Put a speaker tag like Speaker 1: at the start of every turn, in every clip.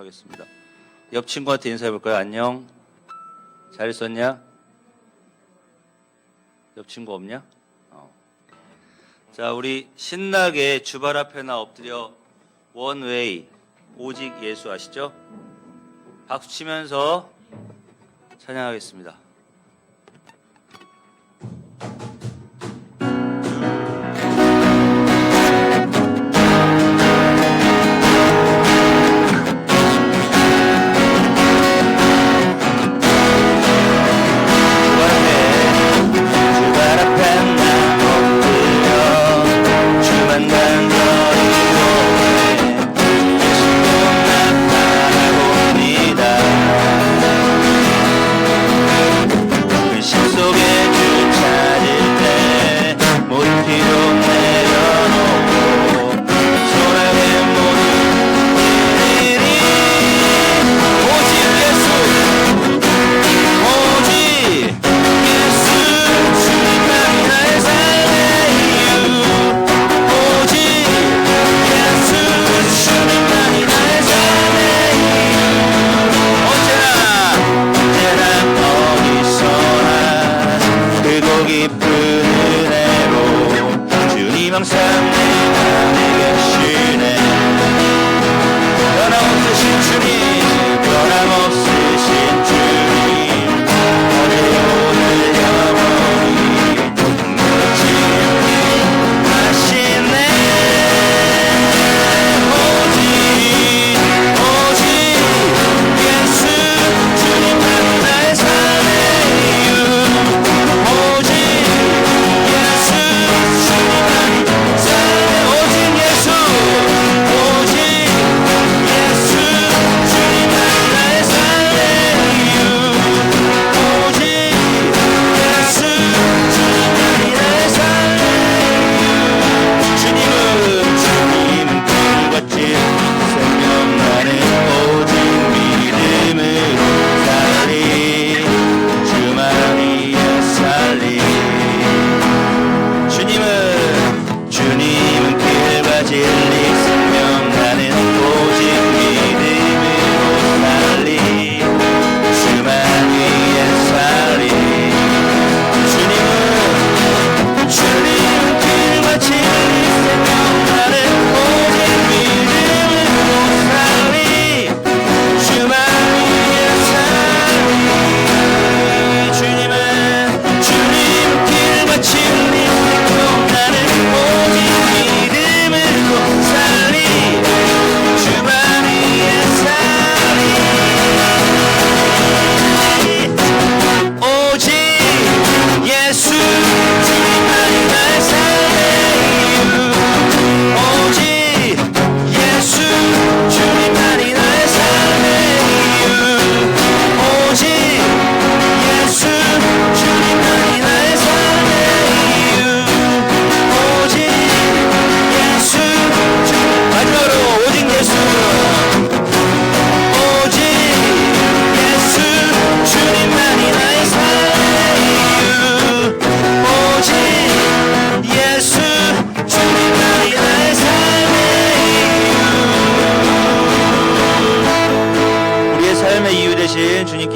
Speaker 1: 하겠습니다. 옆 친구한테 인사해 볼까요? 안녕. 잘 있었냐? 옆 친구 없냐? 자, 우리 신나게 주발 앞에나 엎드려 원웨이 오직 예수 아시죠? 박수 치면서 찬양하겠습니다.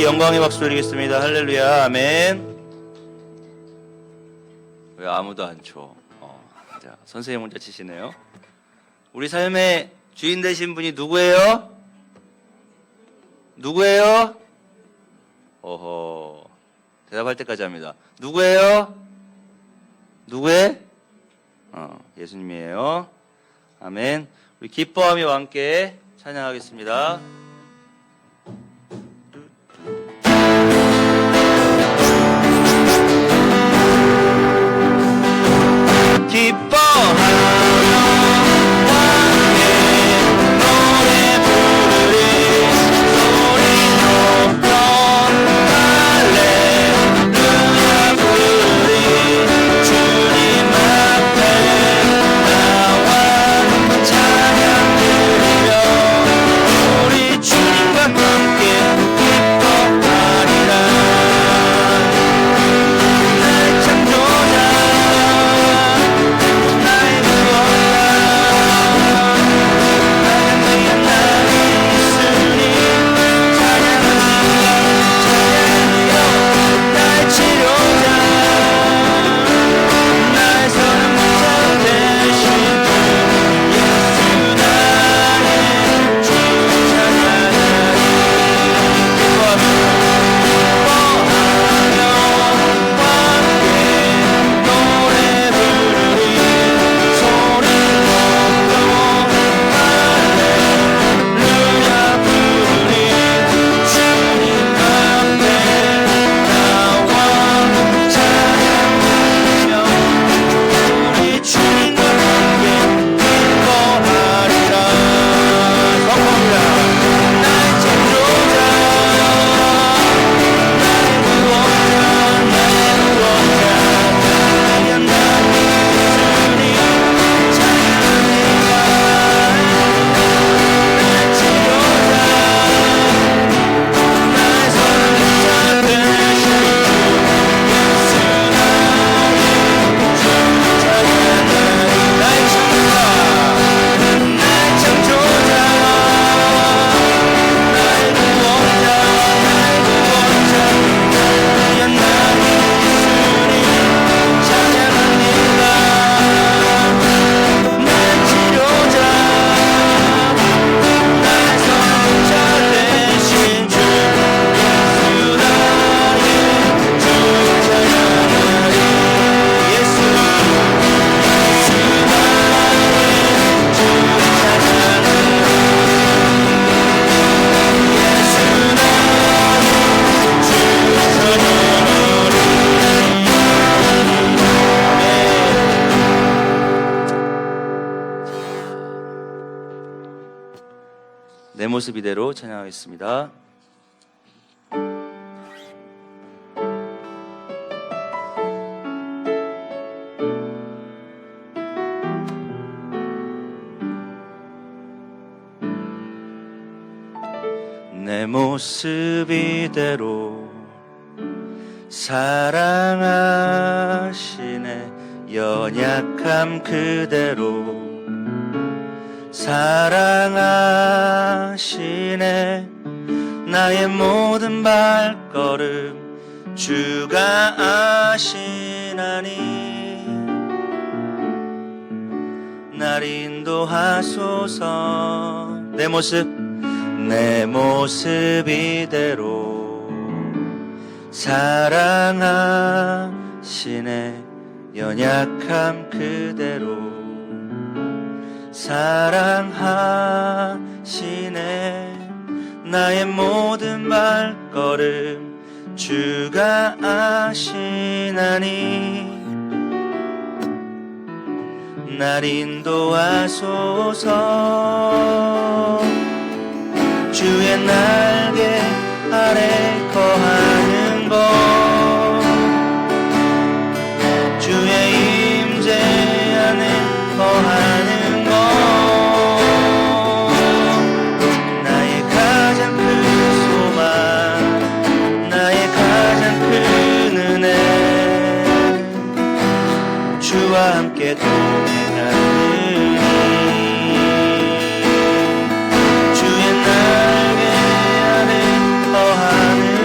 Speaker 1: 영광의 박수 드리겠습니다. 할렐루야. 아멘. 왜 아무도 안 쳐? 자, 선생님 혼자 치시네요. 우리 삶의 주인 되신 분이 누구예요? 누구예요? 어허. 대답할 때까지 합니다. 누구예요? 누구의? 예수님이에요. 아멘. 우리 기뻐하며 함께 찬양하겠습니다. 기뻐하며 함께 노래 부르리 소리 높여 할렐루야 부르리 주님 앞에 나와 찬양 드리며 우리 주님과 함께 기뻐하리라. 날 창조자 모습 이대로 찬양하겠습니다. 내 모습 이대로 사랑하시네. 연약함 그대로 사랑하시네. 나의 모든 발걸음 주가 아시나니 날 인도하소서. 내 모습 이대로 사랑하시네. 연약함 그대로 사랑하시네. 나의 모든 발걸음 주가 아시나니 날 인도하소서. 주의 날개 아래 거하는 것, 주의 임재 안에 거하는 것, 나의 가장 큰 소망, 나의 가장 큰 은혜, 주와 함께 동행하느니 주의 날개 안에 거하는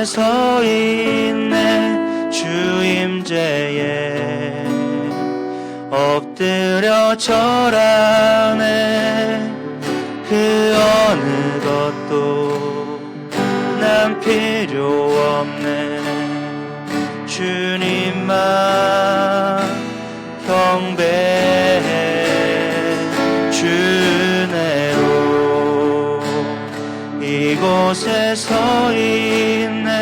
Speaker 1: 이곳에 서 있네 주임제에 엎드려 절하네 그 어느 것도 난 필요 없네 주님만 경배해 주내로 이곳에 서 있네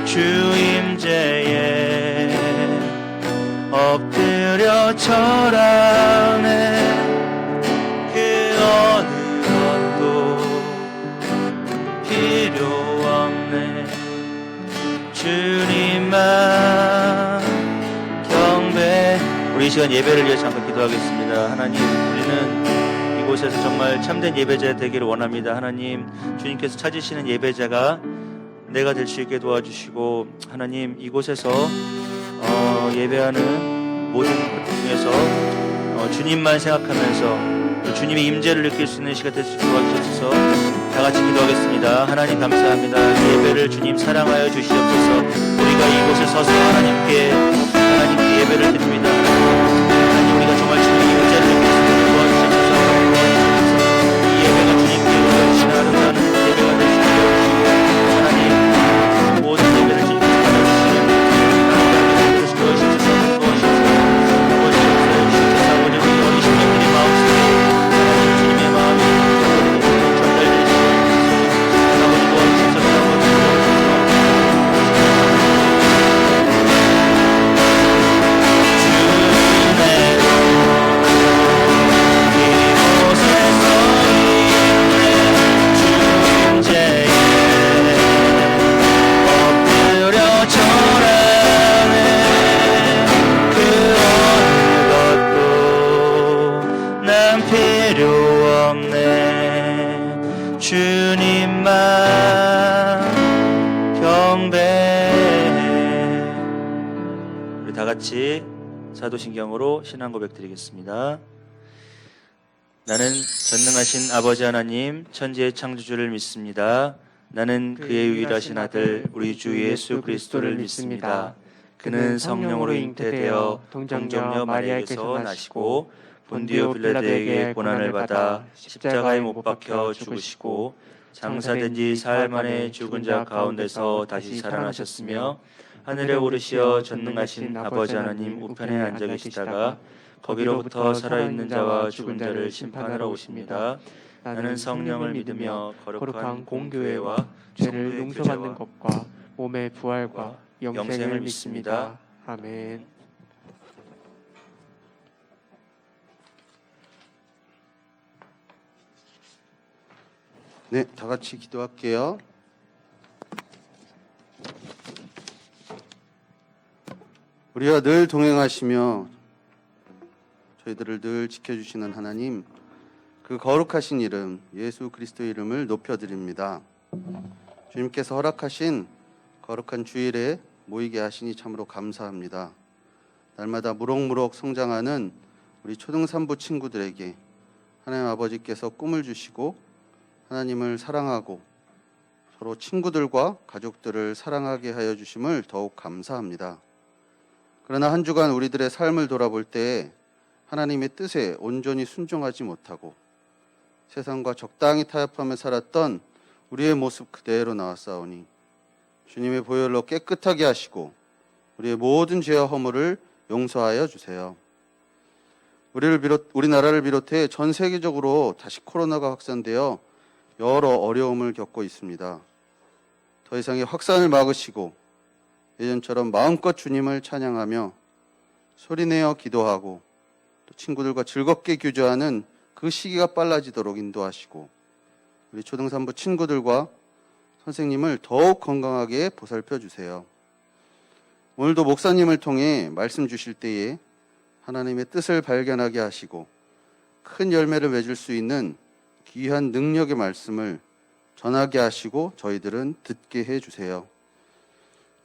Speaker 1: 주임제에 엎드려 절하네 그 어느 것도 필요 없네 주님만 경배. 우리 이 시간 예배를 위해 잠깐 기도하겠습니다. 하나님, 우리는 이곳에서 정말 참된 예배자 되기를 원합니다. 하나님, 주님께서 찾으시는 예배자가 내가 될 수 있게 도와주시고, 하나님, 이곳에서 예배하는 모든 것 중에서 주님만 생각하면서 주님의 임재를 느낄 수 있는 시간 될 수 있게 도와주셔서 다 같이 기도하겠습니다. 하나님 감사합니다. 이 예배를 주님 사랑하여 주시옵소서. 우리가 이곳에 서서 하나님께 예배를 드립니다. 하나님, 우리가 정말 주님의 임재를 느낄 수 있게 도와주셔서 이 예배가 주님께 올려주시는 아름다운 예배가 될 수 있게 도와주시고, 하나님 모든 예배를 주님께 받아주시는 아름다운 예배를 도와주셔서 어린 심령들의 마음속에 주님의 마음이 전달되시고 아버지 도와주셔서 주님만 경배해. 우리 다 같이 사도신경으로 신앙 고백 드리겠습니다. 나는 전능하신 아버지 하나님 천지의 창조주를 믿습니다. 나는 그의 유일하신 아들 우리 주 예수 그리스도를 믿습니다. 그는 성령으로 잉태되어 동정녀 마리아에게서 나시고 본디오 빌라도에게 고난을 받아 십자가에 못 박혀 죽으시고 장사된 지 사흘 만에 죽은 자 가운데서 다시 살아나셨으며 하늘에 오르시어 전능하신 아버지 하나님 우편에 앉아 계시다가 거기로부터 살아있는 자와 죽은 자를 심판하러 오십니다. 나는 성령을 믿으며 거룩한 공교회와
Speaker 2: 죄를 용서받는 것과 몸의 부활과 영생을 믿습니다. 아멘.
Speaker 3: 네, 다 같이 기도할게요. 우리와 늘 동행하시며 저희들을 늘 지켜주시는 하나님, 그 거룩하신 이름 예수 그리스도의 이름을 높여드립니다. 주님께서 허락하신 거룩한 주일에 모이게 하시니 참으로 감사합니다. 날마다 무럭무럭 성장하는 우리 초등산부 친구들에게 하나님 아버지께서 꿈을 주시고 하나님을 사랑하고 서로 친구들과 가족들을 사랑하게 하여 주심을 더욱 감사합니다. 그러나 한 주간 우리들의 삶을 돌아볼 때 하나님의 뜻에 온전히 순종하지 못하고 세상과 적당히 타협하며 살았던 우리의 모습 그대로 나왔사오니 주님의 보혈로 깨끗하게 하시고 우리의 모든 죄와 허물을 용서하여 주세요. 우리나라를 비롯해 전 세계적으로 다시 코로나가 확산되어 여러 어려움을 겪고 있습니다. 더 이상의 확산을 막으시고 예전처럼 마음껏 주님을 찬양하며 소리내어 기도하고 또 친구들과 즐겁게 교제하는 그 시기가 빨라지도록 인도하시고 우리 초등산부 친구들과 선생님을 더욱 건강하게 보살펴 주세요. 오늘도 목사님을 통해 말씀 주실 때에 하나님의 뜻을 발견하게 하시고 큰 열매를 맺을 수 있는 귀한 능력의 말씀을 전하게 하시고 저희들은 듣게 해주세요.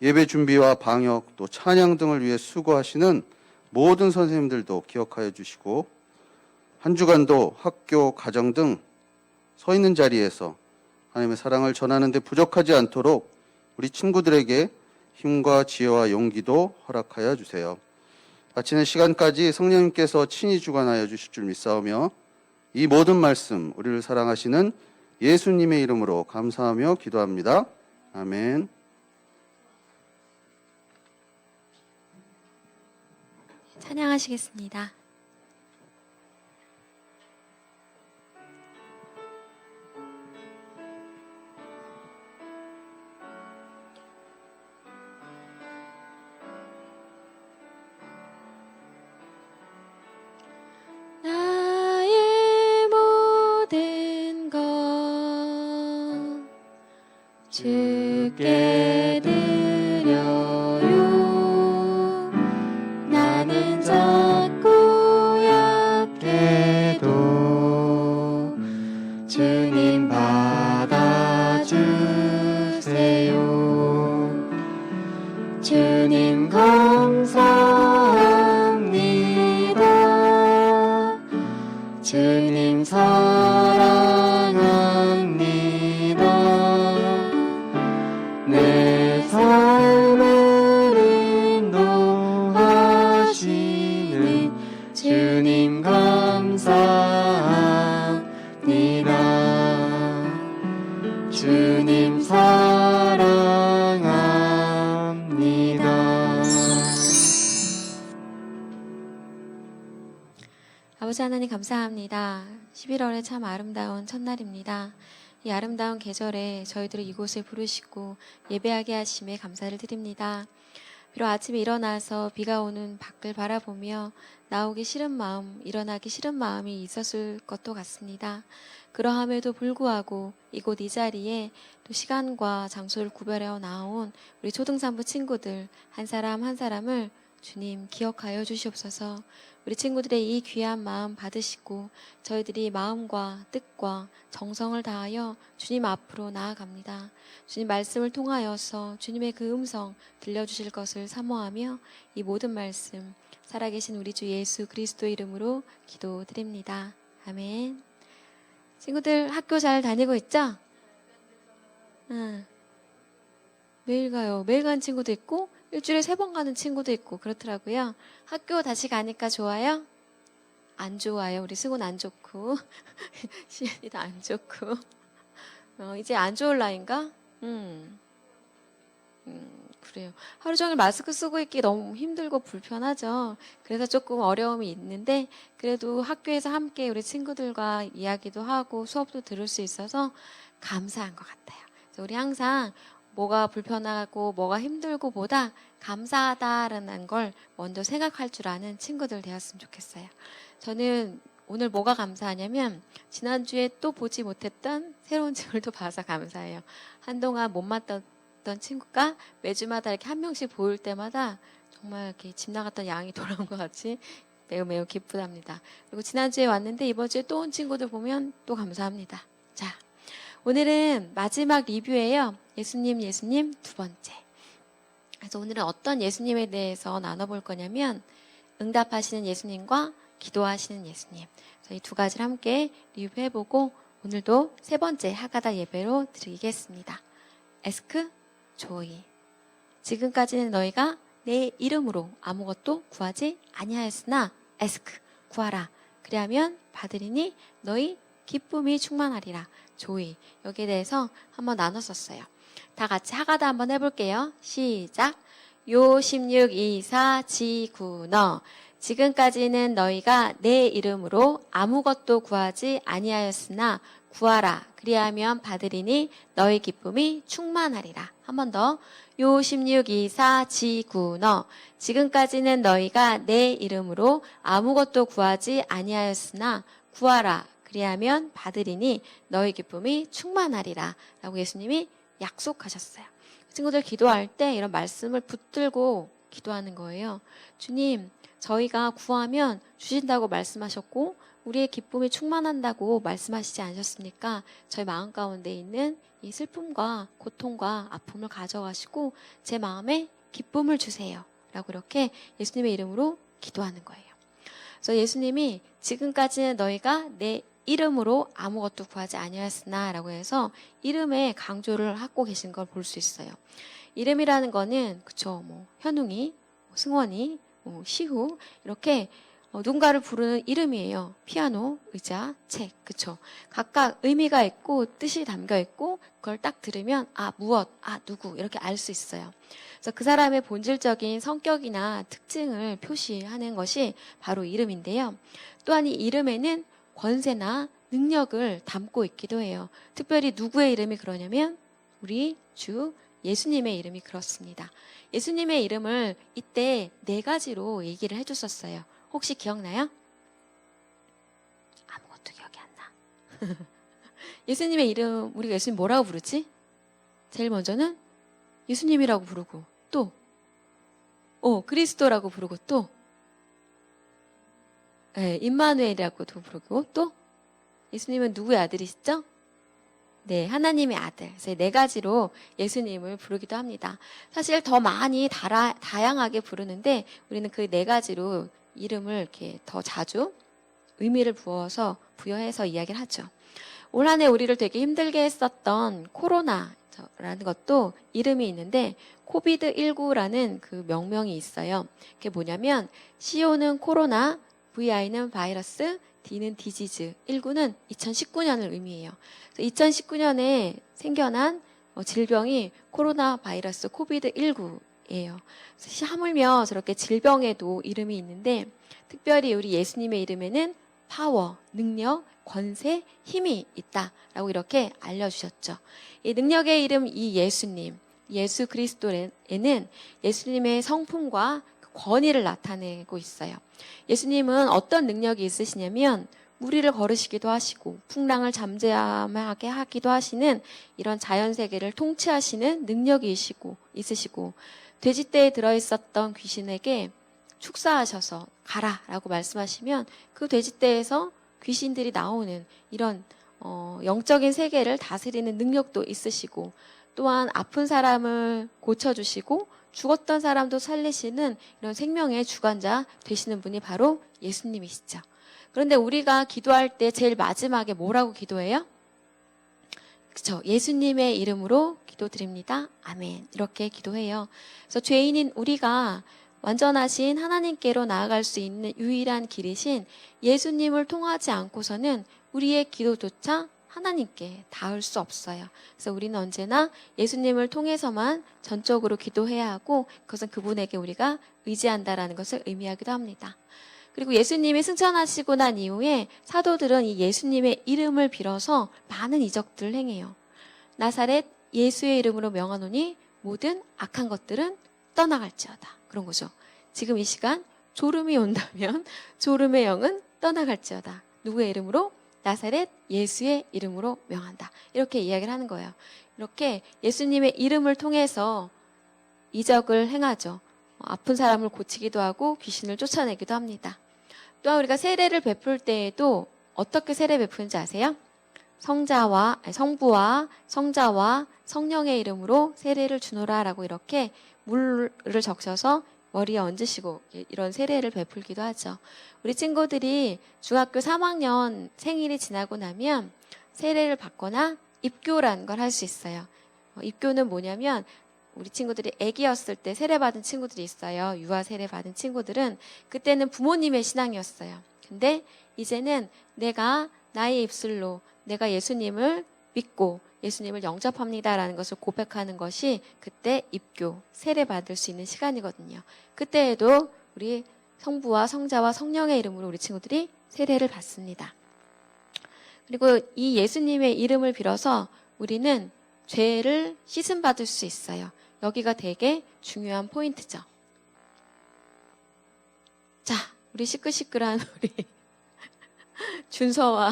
Speaker 3: 예배 준비와 방역 또 찬양 등을 위해 수고하시는 모든 선생님들도 기억하여 주시고 한 주간도 학교, 가정 등 서 있는 자리에서 하나님의 사랑을 전하는 데 부족하지 않도록 우리 친구들에게 힘과 지혜와 용기도 허락하여 주세요. 마치는 시간까지 성령님께서 친히 주관하여 주실 줄 믿사오며 이 모든 말씀 우리를 사랑하시는 예수님의 이름으로 감사하며 기도합니다. 아멘.
Speaker 4: 찬양하시겠습니다. 나의 모든 것 주께 드려요. 나는 작고 약해도 주님 받아주세요. 주님 감사합니다. 주님 사랑합니다. 내 삶을 인도하시는 주님 감사합니다. 주님 사랑합니다. 아버지 하나님 감사합니다. 11월에 참 아름다운 첫날입니다. 이 아름다운 계절에 저희들을 이곳에 부르시고 예배하게 하심에 감사를 드립니다. 비록 아침에 일어나서 비가 오는 밖을 바라보며 나오기 싫은 마음, 일어나기 싫은 마음이 있었을 것도 같습니다. 그러함에도 불구하고 이곳 이 자리에 또 시간과 장소를 구별하여 나온 우리 초등산부 친구들 한 사람 한 사람을 주님 기억하여 주시옵소서. 우리 친구들의 이 귀한 마음 받으시고 저희들이 마음과 뜻과 정성을 다하여 주님 앞으로 나아갑니다. 주님 말씀을 통하여서 주님의 그 음성 들려주실 것을 사모하며 이 모든 말씀 살아계신 우리 주 예수 그리스도의 이름으로 기도드립니다. 아멘. 친구들 학교 잘 다니고 있죠? 응. 매일 가요. 매일 가는 친구도 있고 일주일에 3번 가는 친구도 있고 그렇더라고요. 학교 다시 가니까 좋아요? 안 좋아요. 우리 승훈 안 좋고 시연이도 안 좋고 이제 안 좋을 나이인가? 그래요. 하루 종일 마스크 쓰고 있기 너무 힘들고 불편하죠. 그래서 조금 어려움이 있는데 그래도 학교에서 함께 우리 친구들과 이야기도 하고 수업도 들을 수 있어서 감사한 것 같아요. 그래서 우리 항상 뭐가 불편하고 뭐가 힘들고 보다 감사하다라는 걸 먼저 생각할 줄 아는 친구들 되었으면 좋겠어요. 저는 오늘 뭐가 감사하냐면 지난주에 또 보지 못했던 새로운 친구를 또 봐서 감사해요. 한동안 못 만났던 친구가 매주마다 이렇게 한 명씩 보일 때마다 정말 이렇게 집 나갔던 양이 돌아온 것 같이 매우 매우 기쁘답니다. 그리고 지난주에 왔는데 이번 주에 또 온 친구들 보면 또 감사합니다. 자, 오늘은 마지막 리뷰예요. 예수님 두 번째. 그래서 오늘은 어떤 예수님에 대해서 나눠볼 거냐면 응답하시는 예수님과 기도하시는 예수님. 저희 두 가지를 함께 리뷰해보고 오늘도 3번째 하가다 예배로 드리겠습니다. 에스크 조이. 지금까지는 너희가 내 이름으로 아무것도 구하지 아니하였으나 에스크 구하라. 그리하면 받으리니 너희 기쁨이 충만하리라. 조이. 여기에 대해서 한번 나눴었어요. 다 같이 하가다 한번 해볼게요. 시작. 요 16, 24, 지, 9, 너. 지금까지는 너희가 내 이름으로 아무것도 구하지 아니하였으나 구하라. 그리하면 받으리니 너희 기쁨이 충만하리라. 한 번 더. 요 16, 24, 지, 9, 너. 지금까지는 너희가 내 이름으로 아무것도 구하지 아니하였으나 구하라. 그리하면 받으리니 너희 기쁨이 충만하리라. 라고 예수님이 약속하셨어요. 친구들 기도할 때 이런 말씀을 붙들고 기도하는 거예요. 주님, 저희가 구하면 주신다고 말씀하셨고 우리의 기쁨이 충만한다고 말씀하시지 않으셨습니까? 저희 마음 가운데 있는 이 슬픔과 고통과 아픔을 가져가시고 제 마음에 기쁨을 주세요. 라고 이렇게 예수님의 이름으로 기도하는 거예요. 그래서 예수님이 지금까지는 너희가 내 이름으로 아무것도 구하지 아니하였으나라고 해서 이름에 강조를 하고 계신 걸 볼 수 있어요. 이름이라는 거는 그쵸, 뭐 현웅이, 승원이, 시후 이렇게 누군가를 부르는 이름이에요. 피아노, 의자, 책, 그쵸. 각각 의미가 있고 뜻이 담겨 있고 그걸 딱 들으면 무엇, 누구 이렇게 알 수 있어요. 그래서 그 사람의 본질적인 성격이나 특징을 표시하는 것이 바로 이름인데요. 또한 이 이름에는 권세나 능력을 담고 있기도 해요. 특별히 누구의 이름이 그러냐면 우리 주 예수님의 이름이 그렇습니다. 예수님의 이름을 이때 4가지로 얘기를 해줬었어요. 혹시 기억나요? 아무것도 기억이 안 나. 예수님의 이름, 우리가 예수님 뭐라고 부르지? 제일 먼저는 예수님이라고 부르고, 또, 그리스도라고 부르고, 또, 임마누엘이라고도 부르고, 또, 예수님은 누구의 아들이시죠? 네, 하나님의 아들. 그래서 4가지로 예수님을 부르기도 합니다. 사실 더 많이 다양하게 부르는데, 우리는 그 4가지로 이름을 이렇게 더 자주 의미를 부여해서 이야기를 하죠. 올 한 해 우리를 되게 힘들게 했었던 코로나라는 것도 이름이 있는데 코비드19라는 그 명명이 있어요. 그게 뭐냐면 CO는 코로나, VI는 바이러스, D는 디지즈, 19는 2019년을 의미해요. 2019년에 생겨난 질병이 코로나 바이러스 코비드19예요. 하물며 저렇게 질병에도 이름이 있는데 특별히 우리 예수님의 이름에는 파워, 능력, 권세, 힘이 있다라고 이렇게 알려주셨죠. 이 능력의 이름 이 예수님, 예수 그리스도에는 예수님의 성품과 권위를 나타내고 있어요. 예수님은 어떤 능력이 있으시냐면 무리를 걸으시기도 하시고 풍랑을 잠잠하게 하기도 하시는 이런 자연세계를 통치하시는 능력이 있으시고 돼지떼에 들어있었던 귀신에게 축사하셔서 가라라고 말씀하시면 그 돼지떼에서 귀신들이 나오는 이런 영적인 세계를 다스리는 능력도 있으시고 또한 아픈 사람을 고쳐주시고 죽었던 사람도 살리시는 이런 생명의 주관자 되시는 분이 바로 예수님이시죠. 그런데 우리가 기도할 때 제일 마지막에 뭐라고 기도해요? 그렇죠. 예수님의 이름으로 기도드립니다. 아멘. 이렇게 기도해요. 그래서 죄인인 우리가 완전하신 하나님께로 나아갈 수 있는 유일한 길이신 예수님을 통하지 않고서는 우리의 기도조차 하나님께 닿을 수 없어요. 그래서 우리는 언제나 예수님을 통해서만 전적으로 기도해야 하고 그것은 그분에게 우리가 의지한다라는 것을 의미하기도 합니다. 그리고 예수님이 승천하시고 난 이후에 사도들은 이 예수님의 이름을 빌어서 많은 이적들을 행해요. 나사렛 예수의 이름으로 명하노니 모든 악한 것들은 떠나갈지어다. 그런 거죠. 지금 이 시간 졸음이 온다면 졸음의 영은 떠나갈지어다. 누구의 이름으로? 나사렛 예수의 이름으로 명한다. 이렇게 이야기를 하는 거예요. 이렇게 예수님의 이름을 통해서 이적을 행하죠. 아픈 사람을 고치기도 하고 귀신을 쫓아내기도 합니다. 또한 우리가 세례를 베풀 때에도 어떻게 세례 베푸는지 아세요? 성부와 성자와 성령의 이름으로 세례를 주노라라고 이렇게 물을 적셔서 머리에 얹으시고 이런 세례를 베풀기도 하죠. 우리 친구들이 중학교 3학년 생일이 지나고 나면 세례를 받거나 입교라는 걸 할 수 있어요. 입교는 뭐냐면 우리 친구들이 아기였을 때 세례받은 친구들이 있어요. 유아 세례 받은 친구들은 그때는 부모님의 신앙이었어요. 근데 이제는 내가 나의 입술로 내가 예수님을 믿고 예수님을 영접합니다라는 것을 고백하는 것이 그때 입교, 세례 받을 수 있는 시간이거든요. 그때에도 우리 성부와 성자와 성령의 이름으로 우리 친구들이 세례를 받습니다. 그리고 이 예수님의 이름을 빌어서 우리는 죄를 씻음 받을 수 있어요. 여기가 되게 중요한 포인트죠. 자, 우리 시끌시끌한 우리 준서와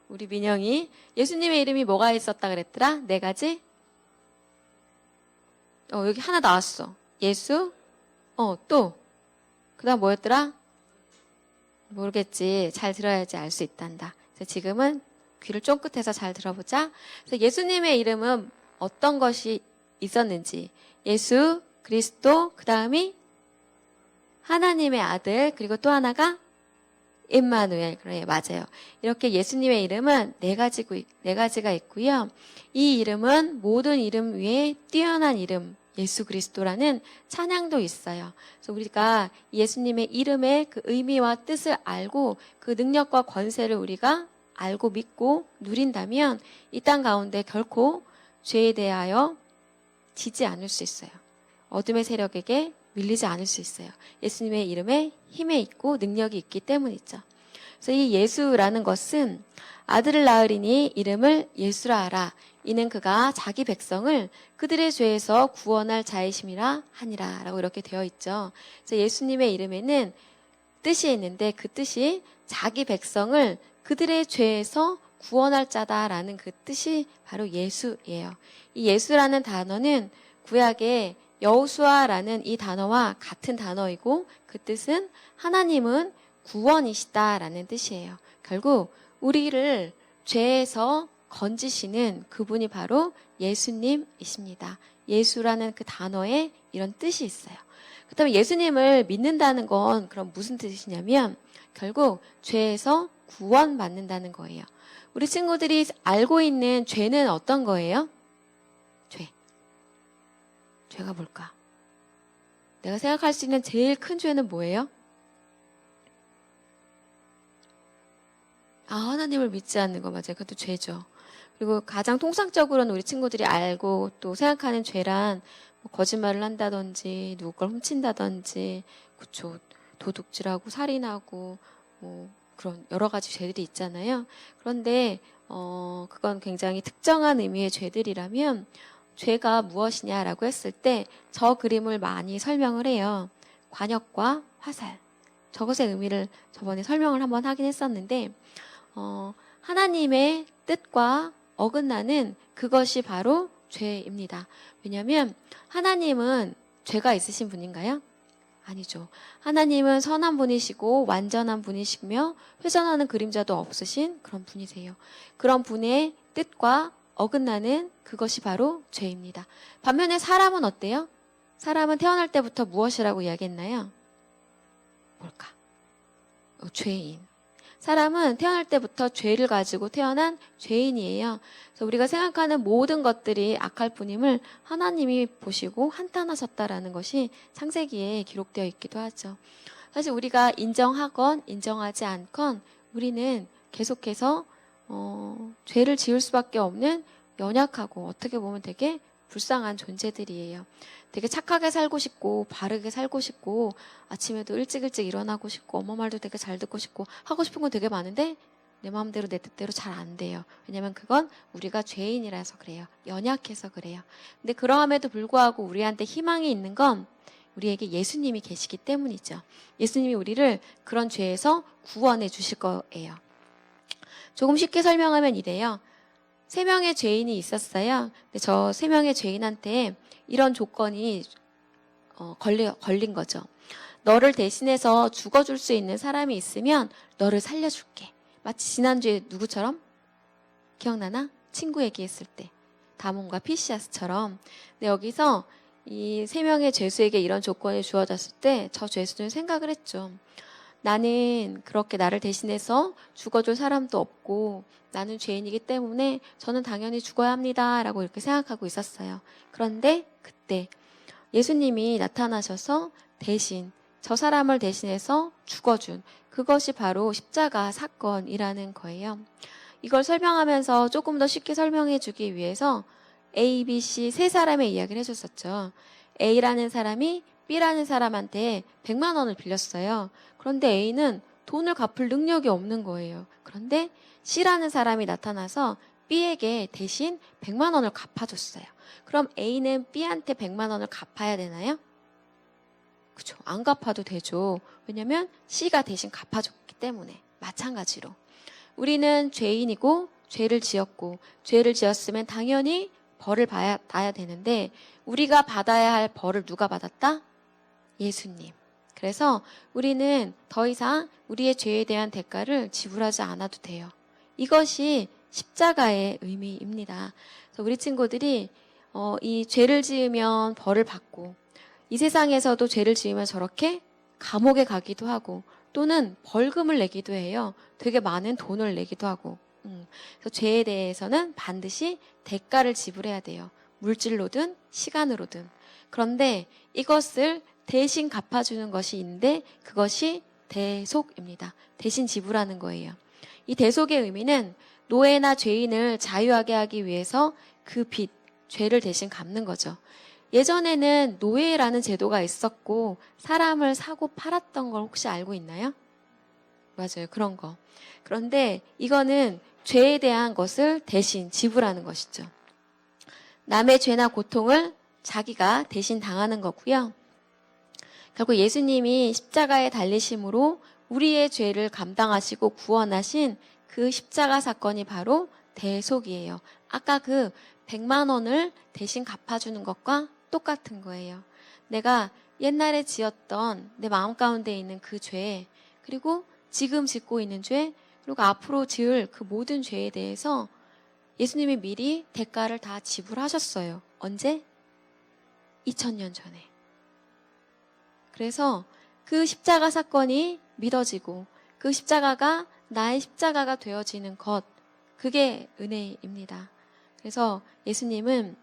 Speaker 4: 우리 민영이 예수님의 이름이 뭐가 있었다 그랬더라? 4가지? 여기 하나 나왔어. 예수, 또. 그 다음 뭐였더라? 모르겠지. 잘 들어야지 알 수 있단다. 그래서 지금은 귀를 쫑긋해서 잘 들어보자. 그래서 예수님의 이름은 어떤 것이 있었는지. 예수, 그리스도, 그 다음이 하나님의 아들, 그리고 또 하나가 임마누엘. 그래, 맞아요. 이렇게 예수님의 이름은 네 가지가 있고요. 이 이름은 모든 이름 위에 뛰어난 이름, 예수 그리스도라는 찬양도 있어요. 그래서 우리가 예수님의 이름의 그 의미와 뜻을 알고 그 능력과 권세를 우리가 알고 믿고 누린다면 이 땅 가운데 결코 죄에 대하여 지지 않을 수 있어요. 어둠의 세력에게 밀리지 않을 수 있어요. 예수님의 이름에 힘에 있고 능력이 있기 때문이죠. 그래서 이 예수라는 것은 아들을 낳으리니 이름을 예수라 하라. 이는 그가 자기 백성을 그들의 죄에서 구원할 자이심이라 하니라 라고 이렇게 되어 있죠. 그래서 예수님의 이름에는 뜻이 있는데 그 뜻이 자기 백성을 그들의 죄에서 구원할 자다라는 그 뜻이 바로 예수예요. 이 예수라는 단어는 구약의 여호수아라는 이 단어와 같은 단어이고 그 뜻은 하나님은 구원이시다라는 뜻이에요. 결국 우리를 죄에서 건지시는 그분이 바로 예수님이십니다. 예수라는 그 단어에 이런 뜻이 있어요. 그렇다면 예수님을 믿는다는 건 그럼 무슨 뜻이냐면 결국 죄에서 구원받는다는 거예요. 우리 친구들이 알고 있는 죄는 어떤 거예요? 죄가 뭘까? 내가 생각할 수 있는 제일 큰 죄는 뭐예요? 하나님을 믿지 않는 거 맞아요. 그것도 죄죠. 그리고 가장 통상적으로는 우리 친구들이 알고 또 생각하는 죄란 뭐 거짓말을 한다든지 누구 걸 훔친다든지 그쵸. 도둑질하고 살인하고 뭐 그런 여러 가지 죄들이 있잖아요. 그런데 그건 굉장히 특정한 의미의 죄들이라면 죄가 무엇이냐라고 했을 때 저 그림을 많이 설명을 해요. 관역과 화살. 저것의 의미를 저번에 설명을 한번 하긴 했었는데 하나님의 뜻과 어긋나는 그것이 바로 죄입니다. 왜냐하면 하나님은 죄가 있으신 분인가요? 아니죠. 하나님은 선한 분이시고 완전한 분이시며 회전하는 그림자도 없으신 그런 분이세요. 그런 분의 뜻과 어긋나는 그것이 바로 죄입니다. 반면에 사람은 어때요? 사람은 태어날 때부터 무엇이라고 이야기했나요? 뭘까? 죄인. 사람은 태어날 때부터 죄를 가지고 태어난 죄인이에요. 그래서 우리가 생각하는 모든 것들이 악할 뿐임을 하나님이 보시고 한탄하셨다라는 것이 창세기에 기록되어 있기도 하죠. 사실 우리가 인정하건 인정하지 않건 우리는 계속해서 죄를 지을 수밖에 없는 연약하고 어떻게 보면 되게 불쌍한 존재들이에요. 되게 착하게 살고 싶고 바르게 살고 싶고 아침에도 일찍 일어나고 싶고 엄마 말도 되게 잘 듣고 싶고 하고 싶은 건 되게 많은데 내 마음대로 내 뜻대로 잘 안 돼요. 왜냐면 그건 우리가 죄인이라서 그래요. 연약해서 그래요. 근데 그러함에도 불구하고 우리한테 희망이 있는 건 우리에게 예수님이 계시기 때문이죠. 예수님이 우리를 그런 죄에서 구원해 주실 거예요. 조금 쉽게 설명하면 이래요. 3명의 죄인이 있었어요. 근데 저 3명의 죄인한테 이런 조건이 걸린 거죠. 너를 대신해서 죽어줄 수 있는 사람이 있으면 너를 살려줄게. 마치 지난주에 누구처럼? 기억나나? 친구 얘기했을 때. 다몬과 피시아스처럼. 근데 여기서 이 3명의 죄수에게 이런 조건이 주어졌을 때 저 죄수는 생각을 했죠. 나는 그렇게 나를 대신해서 죽어줄 사람도 없고 나는 죄인이기 때문에 저는 당연히 죽어야 합니다. 라고 이렇게 생각하고 있었어요. 그런데 그때 예수님이 나타나셔서 대신 저 사람을 대신해서 죽어준 그것이 바로 십자가 사건이라는 거예요. 이걸 설명하면서 조금 더 쉽게 설명해 주기 위해서 A, B, C 세 사람의 이야기를 해줬었죠. A라는 사람이 B라는 사람한테 100만 원을 빌렸어요. 그런데 A는 돈을 갚을 능력이 없는 거예요. 그런데 C라는 사람이 나타나서 B에게 대신 100만 원을 갚아줬어요. 그럼 A는 B한테 100만 원을 갚아야 되나요? 그죠? 안 갚아도 되죠. 왜냐면 C가 대신 갚아줬기 때문에. 마찬가지로. 우리는 죄인이고 죄를 지었고 죄를 지었으면 당연히 벌을 받아야 되는데 우리가 받아야 할 벌을 누가 받았다? 예수님. 그래서 우리는 더 이상 우리의 죄에 대한 대가를 지불하지 않아도 돼요. 이것이 십자가의 의미입니다. 그래서 우리 친구들이 이 죄를 지으면 벌을 받고 이 세상에서도 죄를 지으면 저렇게 감옥에 가기도 하고 또는 벌금을 내기도 해요. 되게 많은 돈을 내기도 하고. 그래서 죄에 대해서는 반드시 대가를 지불해야 돼요. 물질로든 시간으로든. 그런데 이것을 대신 갚아주는 것이 있는데 그것이 대속입니다. 대신 지불하는 거예요. 이 대속의 의미는 노예나 죄인을 자유하게 하기 위해서 그 빚, 죄를 대신 갚는 거죠. 예전에는 노예라는 제도가 있었고 사람을 사고 팔았던 걸 혹시 알고 있나요? 맞아요. 그런 거. 그런데 이거는 죄에 대한 것을 대신 지불하는 것이죠. 남의 죄나 고통을 자기가 대신 당하는 거고요. 결국 예수님이 십자가에 달리심으로 우리의 죄를 감당하시고 구원하신 그 십자가 사건이 바로 대속이에요. 아까 그 100만 원을 대신 갚아주는 것과 똑같은 거예요. 내가 옛날에 지었던 내 마음 가운데 있는 그 죄, 그리고 지금 짓고 있는 죄, 그리고 앞으로 지을 그 모든 죄에 대해서 예수님이 미리 대가를 다 지불하셨어요. 언제? 2000년 전에. 그래서 그 십자가 사건이 믿어지고 그 십자가가 나의 십자가가 되어지는 것, 그게 은혜입니다. 그래서 예수님은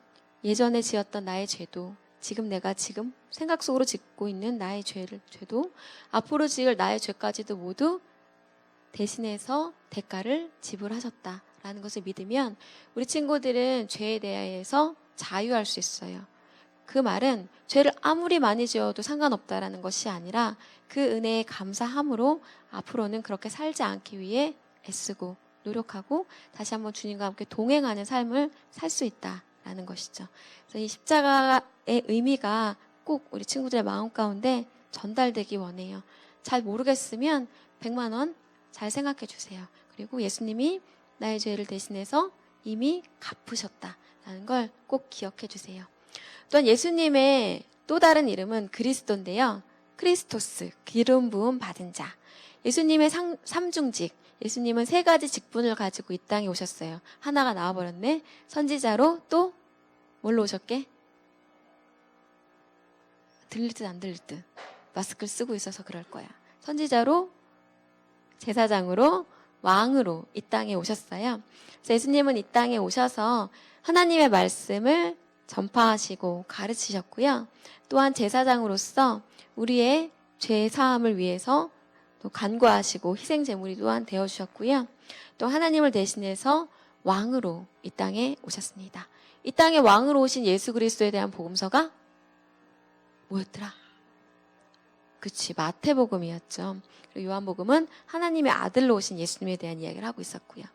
Speaker 4: 예전에 지었던 나의 죄도, 지금 내가 지금 생각 속으로 짓고 있는 나의 죄도, 앞으로 지을 나의 죄까지도 모두 대신해서 대가를 지불하셨다라는 것을 믿으면 우리 친구들은 죄에 대해서 자유할 수 있어요. 그 말은 죄를 아무리 많이 지어도 상관없다라는 것이 아니라 그 은혜에 감사함으로 앞으로는 그렇게 살지 않기 위해 애쓰고 노력하고 다시 한번 주님과 함께 동행하는 삶을 살 수 있다라는 것이죠. 그래서 이 십자가의 의미가 꼭 우리 친구들의 마음 가운데 전달되기 원해요. 잘 모르겠으면 100만 원 잘 생각해 주세요. 그리고 예수님이 나의 죄를 대신해서 이미 갚으셨다라는 걸 꼭 기억해 주세요. 또한 예수님의 또 다른 이름은 그리스도인데요. 크리스토스, 기름 부음 받은 자. 예수님의 삼중직, 예수님은 3가지 직분을 가지고 이 땅에 오셨어요. 하나가 나와버렸네. 선지자로 또 뭘로 오셨게? 들릴 듯 안 들릴 듯. 마스크를 쓰고 있어서 그럴 거야. 선지자로, 제사장으로, 왕으로 이 땅에 오셨어요. 그래서 예수님은 이 땅에 오셔서 하나님의 말씀을 전파하시고 가르치셨고요. 또한 제사장으로서 우리의 죄 사함을 위해서 또 간구하시고 희생 제물이 또한 되어 주셨고요. 또 하나님을 대신해서 왕으로 이 땅에 오셨습니다. 이 땅에 왕으로 오신 예수 그리스도에 대한 복음서가 뭐였더라? 그치, 마태복음이었죠. 그리고 요한복음은 하나님의 아들로 오신 예수님에 대한 이야기를 하고 있었고요.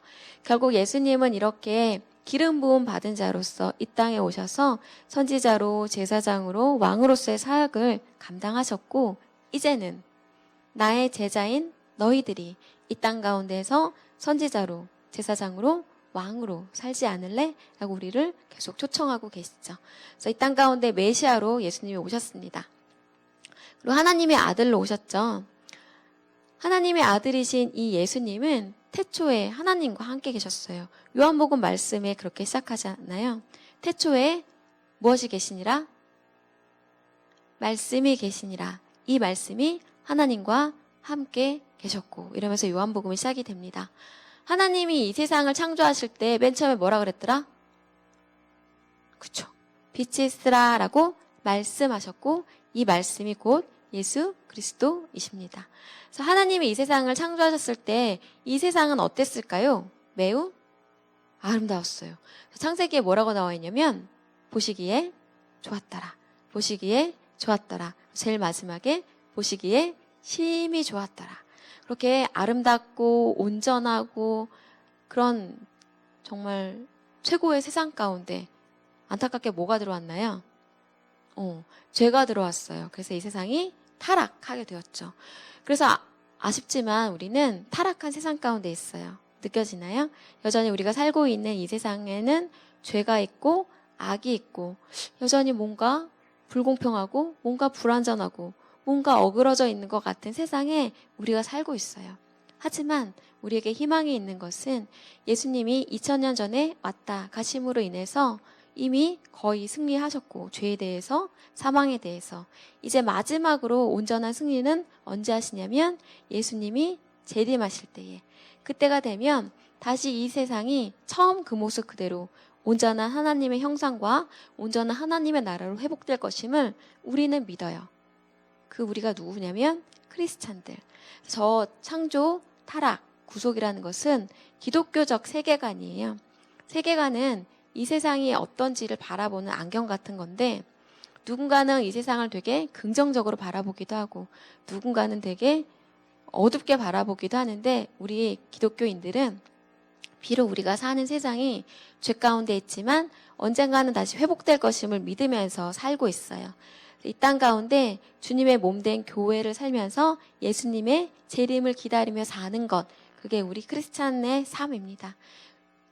Speaker 4: 결국 예수님은 이렇게 기름 부음 받은 자로서 이 땅에 오셔서 선지자로, 제사장으로, 왕으로서의 사역을 감당하셨고, 이제는 나의 제자인 너희들이 이 땅 가운데에서 선지자로, 제사장으로, 왕으로 살지 않을래? 라고 우리를 계속 초청하고 계시죠. 그래서 이 땅 가운데 메시아로 예수님이 오셨습니다. 그리고 하나님의 아들로 오셨죠. 하나님의 아들이신 이 예수님은 태초에 하나님과 함께 계셨어요. 요한복음 말씀에 그렇게 시작하지 않나요? 태초에 무엇이 계시니라? 말씀이 계시니라. 이 말씀이 하나님과 함께 계셨고, 이러면서 요한복음이 시작이 됩니다. 하나님이 이 세상을 창조하실 때 맨 처음에 뭐라 그랬더라? 그쵸. 빛이 있으라라고 말씀하셨고, 이 말씀이 곧 예수 그리스도이십니다. 그래서 하나님이 이 세상을 창조하셨을 때 이 세상은 어땠을까요? 매우 아름다웠어요. 창세기에 뭐라고 나와 있냐면 보시기에 좋았더라. 보시기에 좋았더라. 제일 마지막에 보시기에 심히 좋았더라. 그렇게 아름답고 온전하고 그런 정말 최고의 세상 가운데 안타깝게 뭐가 들어왔나요? 죄가 들어왔어요. 그래서 이 세상이 타락하게 되었죠. 그래서 아쉽지만 우리는 타락한 세상 가운데 있어요. 느껴지나요? 여전히 우리가 살고 있는 이 세상에는 죄가 있고 악이 있고 여전히 뭔가 불공평하고 뭔가 불완전하고 뭔가 어그러져 있는 것 같은 세상에 우리가 살고 있어요. 하지만 우리에게 희망이 있는 것은 예수님이 2000년 전에 왔다 가심으로 인해서 이미 거의 승리하셨고 죄에 대해서 사망에 대해서 이제 마지막으로 온전한 승리는 언제 하시냐면 예수님이 재림하실 때에 그때가 되면 다시 이 세상이 처음 그 모습 그대로 온전한 하나님의 형상과 온전한 하나님의 나라로 회복될 것임을 우리는 믿어요. 그 우리가 누구냐면 크리스찬들. 저 창조, 타락, 구속이라는 것은 기독교적 세계관이에요. 세계관은 이 세상이 어떤지를 바라보는 안경 같은 건데 누군가는 이 세상을 되게 긍정적으로 바라보기도 하고 누군가는 되게 어둡게 바라보기도 하는데 우리 기독교인들은 비록 우리가 사는 세상이 죄 가운데 있지만 언젠가는 다시 회복될 것임을 믿으면서 살고 있어요. 이 땅 가운데 주님의 몸된 교회를 살면서 예수님의 재림을 기다리며 사는 것, 그게 우리 크리스찬의 삶입니다.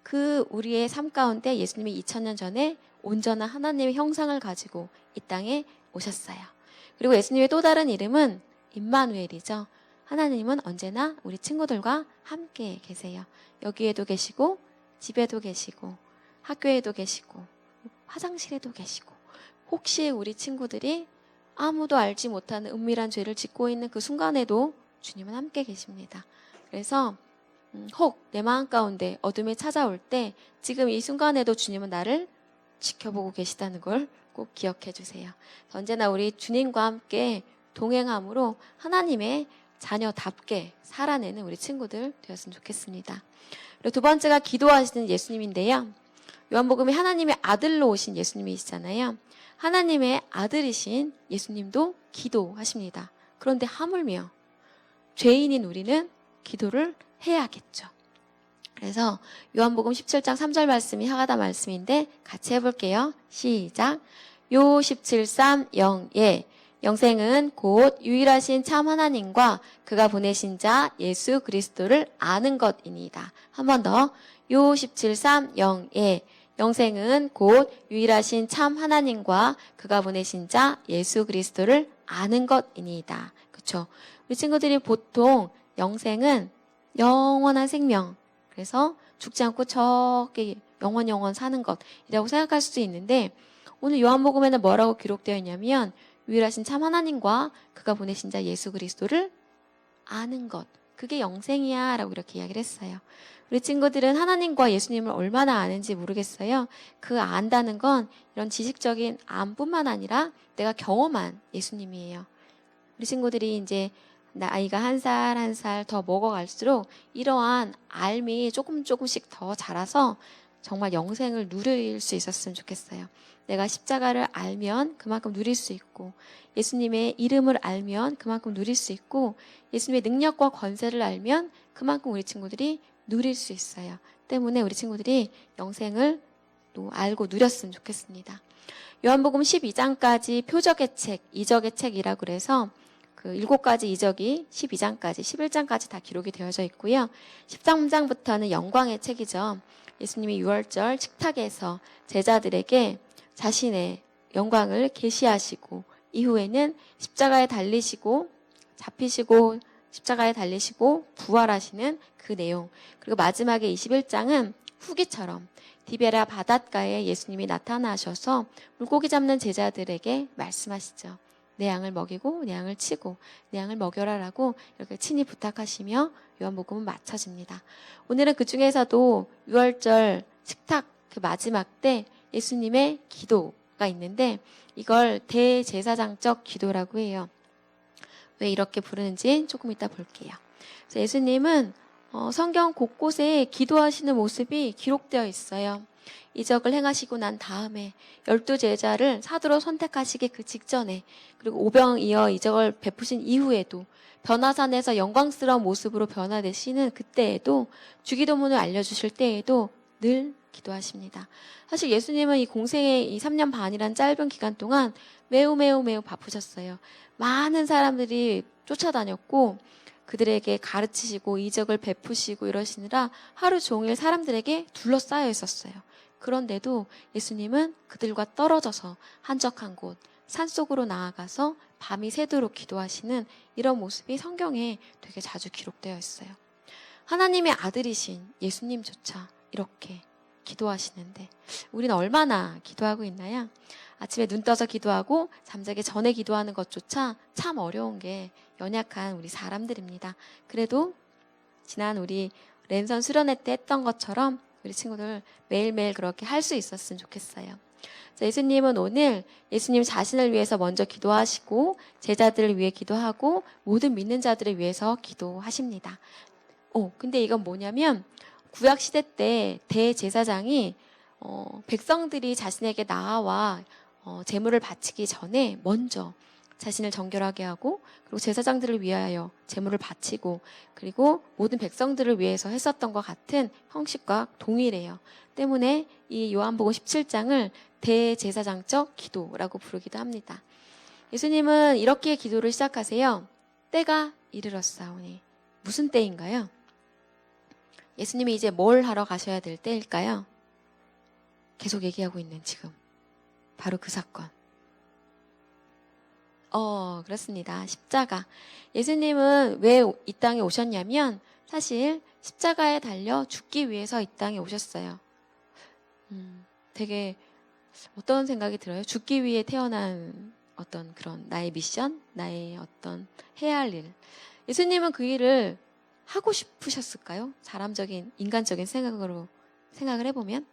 Speaker 4: 그 우리의 삶 가운데 예수님이 2000년 전에 온전한 하나님의 형상을 가지고 이 땅에 오셨어요. 그리고 예수님의 또 다른 이름은 임마누엘이죠. 하나님은 언제나 우리 친구들과 함께 계세요. 여기에도 계시고 집에도 계시고 학교에도 계시고 화장실에도 계시고 혹시 우리 친구들이 아무도 알지 못하는 은밀한 죄를 짓고 있는 그 순간에도 주님은 함께 계십니다. 그래서 혹 내 마음 가운데 어둠이 찾아올 때 지금 이 순간에도 주님은 나를 지켜보고 계시다는 걸 꼭 기억해 주세요. 언제나 우리 주님과 함께 동행함으로 하나님의 자녀답게 살아내는 우리 친구들 되었으면 좋겠습니다. 그리고 두 번째가 기도하시는 예수님인데요. 요한복음에 하나님의 아들로 오신 예수님이시잖아요. 하나님의 아들이신 예수님도 기도하십니다. 그런데 하물며 죄인인 우리는 기도를 해야겠죠. 그래서 요한복음 17장 3절 말씀이 하가다 말씀인데 같이 해볼게요. 시작. 요 17:3 예. 영생은 곧 유일하신 참 하나님과 그가 보내신 자 예수 그리스도를 아는 것이니이다. 한 번 더. 요 17:3 예. 영생은 곧 유일하신 참 하나님과 그가 보내신 자 예수 그리스도를 아는 것이니이다. 그렇죠? 우리 친구들이 보통 영생은 영원한 생명, 그래서 죽지 않고 저기 영원 사는 것이라고 생각할 수도 있는데 오늘 요한복음에는 뭐라고 기록되어 있냐면 유일하신 참 하나님과 그가 보내신 자 예수 그리스도를 아는 것, 그게 영생이야 라고 이렇게 이야기를 했어요. 우리 친구들은 하나님과 예수님을 얼마나 아는지 모르겠어요. 그 안다는 건 이런 지식적인 암뿐만 아니라 내가 경험한 예수님이에요. 우리 친구들이 이제 나이가 한 살 더 먹어갈수록 이러한 알미 조금씩 더 자라서 정말 영생을 누릴 수 있었으면 좋겠어요. 내가 십자가를 알면 그만큼 누릴 수 있고 예수님의 이름을 알면 그만큼 누릴 수 있고 예수님의 능력과 권세를 알면 그만큼 우리 친구들이 누릴 수 있어요. 때문에 우리 친구들이 영생을 또 알고 누렸으면 좋겠습니다. 요한복음 12장까지 표적의 책, 이적의 책이라고 그래서 그 7가지 이적이 12장까지, 11장까지 다 기록이 되어져 있고요. 13장부터는 영광의 책이죠. 예수님이 유월절 식탁에서 제자들에게 자신의 영광을 계시하시고 이후에는 십자가에 달리시고 잡히시고 십자가에 달리시고 부활하시는 그 내용. 그리고 마지막에 21장은 후기처럼 디베라 바닷가에 예수님이 나타나셔서 물고기 잡는 제자들에게 말씀하시죠. 내 양을 먹이고 내 양을 치고 내 양을 먹여라라고 이렇게 친히 부탁하시며 요한복음은 마쳐집니다. 오늘은 그 중에서도 6월절 식탁 그 마지막 때 예수님의 기도가 있는데 이걸 대제사장적 기도라고 해요. 왜 이렇게 부르는지 조금 이따 볼게요. 그래서 예수님은 성경 곳곳에 기도하시는 모습이 기록되어 있어요. 이적을 행하시고 난 다음에 12제자를 사도로 선택하시기 그 직전에 그리고 오병이어 이적을 베푸신 이후에도 변화산에서 영광스러운 모습으로 변화되시는 그때에도 주기도문을 알려주실 때에도 늘 기도하십니다. 사실 예수님은 이 공생의 이 3년 반이란 짧은 기간 동안 매우 바쁘셨어요. 많은 사람들이 쫓아다녔고 그들에게 가르치시고 이적을 베푸시고 이러시느라 하루 종일 사람들에게 둘러싸여 있었어요. 그런데도 예수님은 그들과 떨어져서 한적한 곳, 산속으로 나아가서 밤이 새도록 기도하시는 이런 모습이 성경에 되게 자주 기록되어 있어요. 하나님의 아들이신 예수님조차 이렇게 기도하시는데 우리는 얼마나 기도하고 있나요? 아침에 눈 떠서 기도하고 잠자기 전에 기도하는 것조차 참 어려운 게 연약한 우리 사람들입니다. 그래도 지난 우리 랜선 수련회 때 했던 것처럼 우리 친구들 매일매일 그렇게 할 수 있었으면 좋겠어요. 예수님은 오늘 예수님 자신을 위해서 먼저 기도하시고 제자들을 위해 기도하고 모든 믿는 자들을 위해서 기도하십니다. 근데 이건 뭐냐면 구약 시대 때 대제사장이 백성들이 자신에게 나아와 제물을 바치기 전에 먼저 자신을 정결하게 하고 그리고 제사장들을 위하여 제물을 바치고 그리고 모든 백성들을 위해서 했었던 것 같은 형식과 동일해요. 때문에 이 요한복음 17장을 대제사장적 기도라고 부르기도 합니다. 예수님은 이렇게 기도를 시작하세요. 때가 이르렀사오니. 무슨 때인가요? 예수님이 이제 뭘 하러 가셔야 될 때일까요? 계속 얘기하고 있는 지금. 바로 그 사건. 그렇습니다. 십자가. 예수님은 왜 이 땅에 오셨냐면 사실 십자가에 달려 죽기 위해서 이 땅에 오셨어요. 되게 어떤 생각이 들어요? 죽기 위해 태어난 어떤 그런 나의 미션? 나의 어떤 해야 할 일. 예수님은 그 일을 하고 싶으셨을까요? 사람적인, 인간적인 생각을 해보면?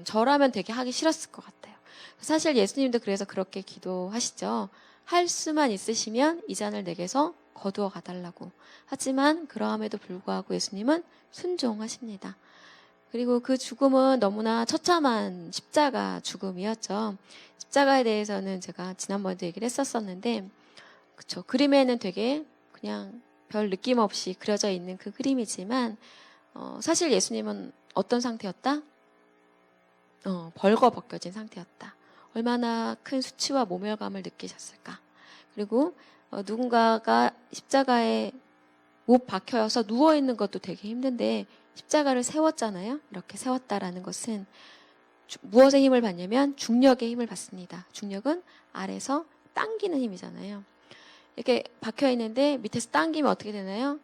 Speaker 4: 저라면 되게 하기 싫었을 것 같아요. 사실 예수님도 그래서 그렇게 기도하시죠. 할 수만 있으시면 이 잔을 내게서 거두어 가달라고. 하지만 그러함에도 불구하고 예수님은 순종하십니다. 그리고 그 죽음은 너무나 처참한 십자가 죽음이었죠. 십자가에 대해서는 제가 지난번에도 얘기를 했었었는데, 그쵸. 그림에는 되게 그냥 별 느낌 없이 그려져 있는 그 그림이지만, 사실 예수님은 어떤 상태였다? 벌거벗겨진 상태였다. 얼마나 큰 수치와 모멸감을 느끼셨을까. 그리고 누군가가 십자가에 못 박혀서 누워있는 것도 되게 힘든데 십자가를 세웠잖아요. 이렇게 세웠다라는 것은 무엇의 힘을 받냐면 중력의 힘을 받습니다. 중력은 아래에서 당기는 힘이잖아요. 이렇게 박혀있는데 밑에서 당기면 어떻게 되나요?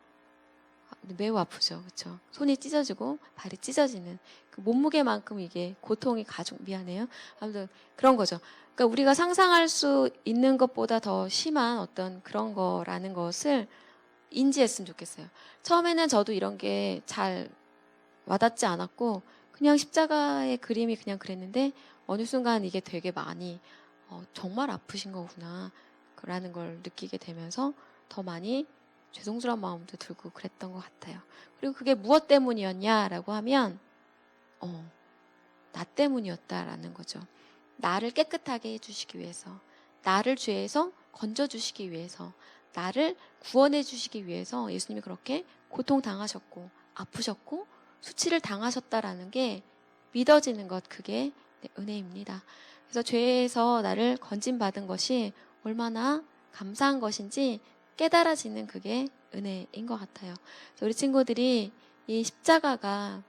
Speaker 4: 매우 아프죠. 그렇죠? 손이 찢어지고 발이 찢어지는 그 몸무게만큼 이게 고통이 미안해요. 아무튼 그런 거죠. 그러니까 우리가 상상할 수 있는 것보다 더 심한 어떤 그런 거라는 것을 인지했으면 좋겠어요. 처음에는 저도 이런 게 잘 와닿지 않았고 그냥 십자가의 그림이 그냥 그랬는데 어느 순간 이게 되게 많이 정말 아프신 거구나 라는 걸 느끼게 되면서 더 많이 죄송스러운 마음도 들고 그랬던 것 같아요. 그리고 그게 무엇 때문이었냐라고 하면 나 때문이었다라는 거죠. 나를 깨끗하게 해주시기 위해서, 나를 죄에서 건져주시기 위해서, 나를 구원해 주시기 위해서 예수님이 그렇게 고통당하셨고 아프셨고 수치를 당하셨다라는 게 믿어지는 것, 그게 은혜입니다. 그래서 죄에서 나를 건진받은 것이 얼마나 감사한 것인지 깨달아지는 그게 은혜인 것 같아요. 우리 친구들이 이 십자가가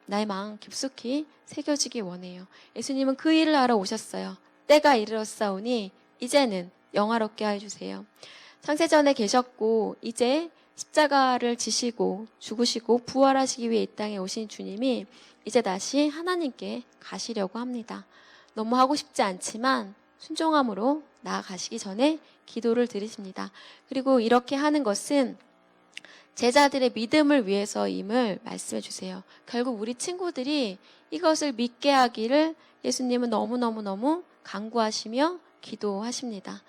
Speaker 4: 나의 마음 깊숙이 새겨지기 원해요. 예수님은 그 일을 하러 오셨어요. 때가 이르렀사오니 이제는 영화롭게 하여 주세요. 창세전에 계셨고 이제 십자가를 지시고 죽으시고 부활하시기 위해 이 땅에 오신 주님이 이제 다시 하나님께 가시려고 합니다. 너무 하고 싶지 않지만 순종함으로 나아가시기 전에 기도를 드리십니다. 그리고 이렇게 하는 것은 제자들의 믿음을 위해서임을 말씀해 주세요. 결국 우리 친구들이 이것을 믿게 하기를 예수님은 너무너무너무 간구하시며 기도하십니다.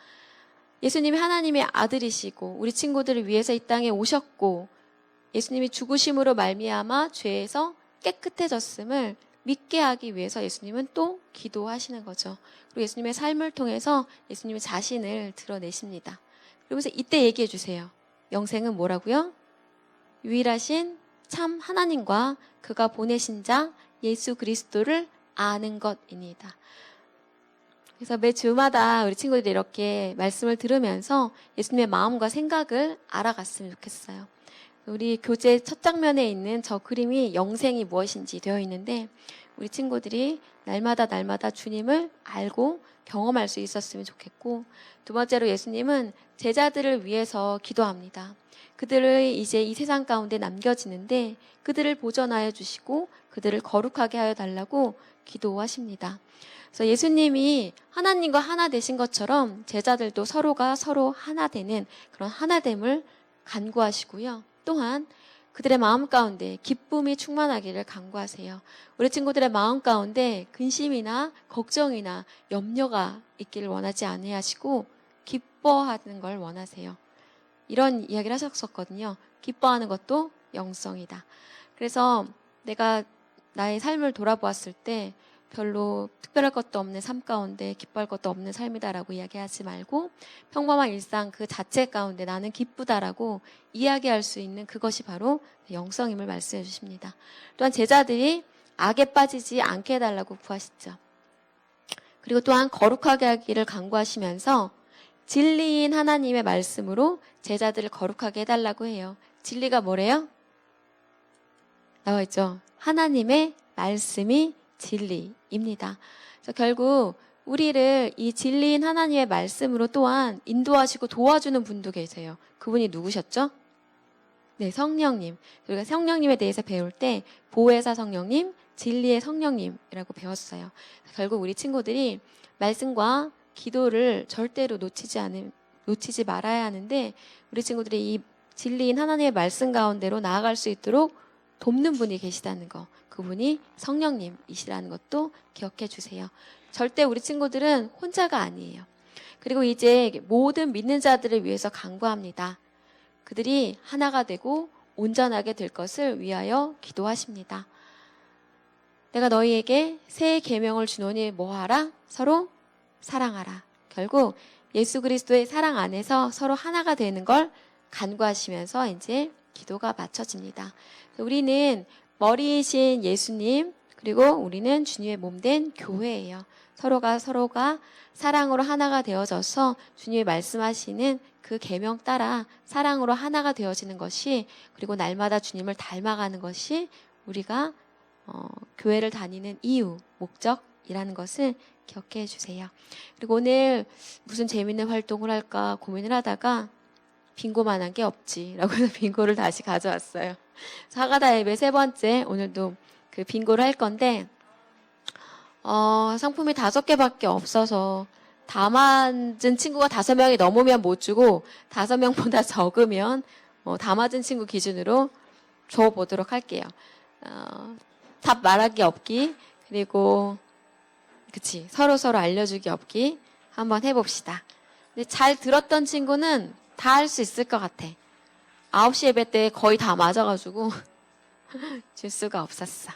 Speaker 4: 예수님이 하나님의 아들이시고 우리 친구들을 위해서 이 땅에 오셨고 예수님이 죽으심으로 말미암아 죄에서 깨끗해졌음을 믿게 하기 위해서 예수님은 또 기도하시는 거죠. 그리고 예수님의 삶을 통해서 예수님의 자신을 드러내십니다. 그러면서 이때 얘기해 주세요. 영생은 뭐라고요? 유일하신 참 하나님과 그가 보내신 자 예수 그리스도를 아는 것입니다. 그래서 매 주마다 우리 친구들이 이렇게 말씀을 들으면서 예수님의 마음과 생각을 알아갔으면 좋겠어요. 우리 교재 첫 장면에 있는 저 그림이 영생이 무엇인지 되어 있는데 우리 친구들이 날마다 주님을 알고 경험할 수 있었으면 좋겠고, 두 번째로 예수님은 제자들을 위해서 기도합니다. 그들을 이제 이 세상 가운데 남겨지는데 그들을 보존하여 주시고 그들을 거룩하게 하여 달라고 기도하십니다. 그래서 예수님이 하나님과 하나 되신 것처럼 제자들도 서로가 서로 하나 되는 그런 하나됨을 간구하시고요. 또한 그들의 마음 가운데 기쁨이 충만하기를 간구하세요. 우리 친구들의 마음 가운데 근심이나 걱정이나 염려가 있기를 원하지 아니하시고 기뻐하는 걸 원하세요. 이런 이야기를 하셨었거든요. 기뻐하는 것도 영성이다. 그래서 내가 나의 삶을 돌아보았을 때 별로 특별할 것도 없는 삶 가운데 기뻐할 것도 없는 삶이다라고 이야기하지 말고 평범한 일상 그 자체 가운데 나는 기쁘다라고 이야기할 수 있는 그것이 바로 영성임을 말씀해 주십니다. 또한 제자들이 악에 빠지지 않게 해달라고 구하시죠. 그리고 또한 거룩하게 하기를 간구하시면서 진리인 하나님의 말씀으로 제자들을 거룩하게 해달라고 해요. 진리가 뭐래요? 나와 있죠. 하나님의 말씀이 진리입니다. 그래서 결국 우리를 이 진리인 하나님의 말씀으로 또한 인도하시고 도와주는 분도 계세요. 그분이 누구셨죠? 네, 성령님. 우리가 성령님에 대해서 배울 때 보혜사 성령님, 진리의 성령님이라고 배웠어요. 결국 우리 친구들이 말씀과 기도를 절대로 놓치지 말아야 하는데 우리 친구들이 이 진리인 하나님의 말씀 가운데로 나아갈 수 있도록 돕는 분이 계시다는 거, 그분이 성령님이시라는 것도 기억해 주세요. 절대 우리 친구들은 혼자가 아니에요. 그리고 이제 모든 믿는 자들을 위해서 간구합니다. 그들이 하나가 되고 온전하게 될 것을 위하여 기도하십니다. 내가 너희에게 새 계명을 주노니 뭐하라? 서로 사랑하라. 결국 예수 그리스도의 사랑 안에서 서로 하나가 되는 걸 간구하시면서 이제 기도가 맞춰집니다. 우리는 머리이신 예수님, 그리고 우리는 주님의 몸된 교회예요. 서로가 사랑으로 하나가 되어져서 주님이 말씀하시는 그 계명 따라 사랑으로 하나가 되어지는 것이, 그리고 날마다 주님을 닮아가는 것이 우리가 교회를 다니는 이유, 목적이라는 것을 기억해 주세요. 그리고 오늘 무슨 재밌는 활동을 할까 고민을 하다가 빙고만 한 게 없지라고 해서 빙고를 다시 가져왔어요. 사가다 예배 3번째, 오늘도 그 빙고를 할 건데 상품이 5개밖에 없어서 다 맞은 친구가 5명이 넘으면 못 주고 5명보다 적으면 다 맞은 친구 기준으로 줘보도록 할게요. 답 말하기 없기, 그리고 그치, 서로 알려주기 없기 한번 해봅시다. 근데 잘 들었던 친구는 다 할 수 있을 것 같아. 9시 예배 때 거의 다 맞아가지고 줄 수가 없었어.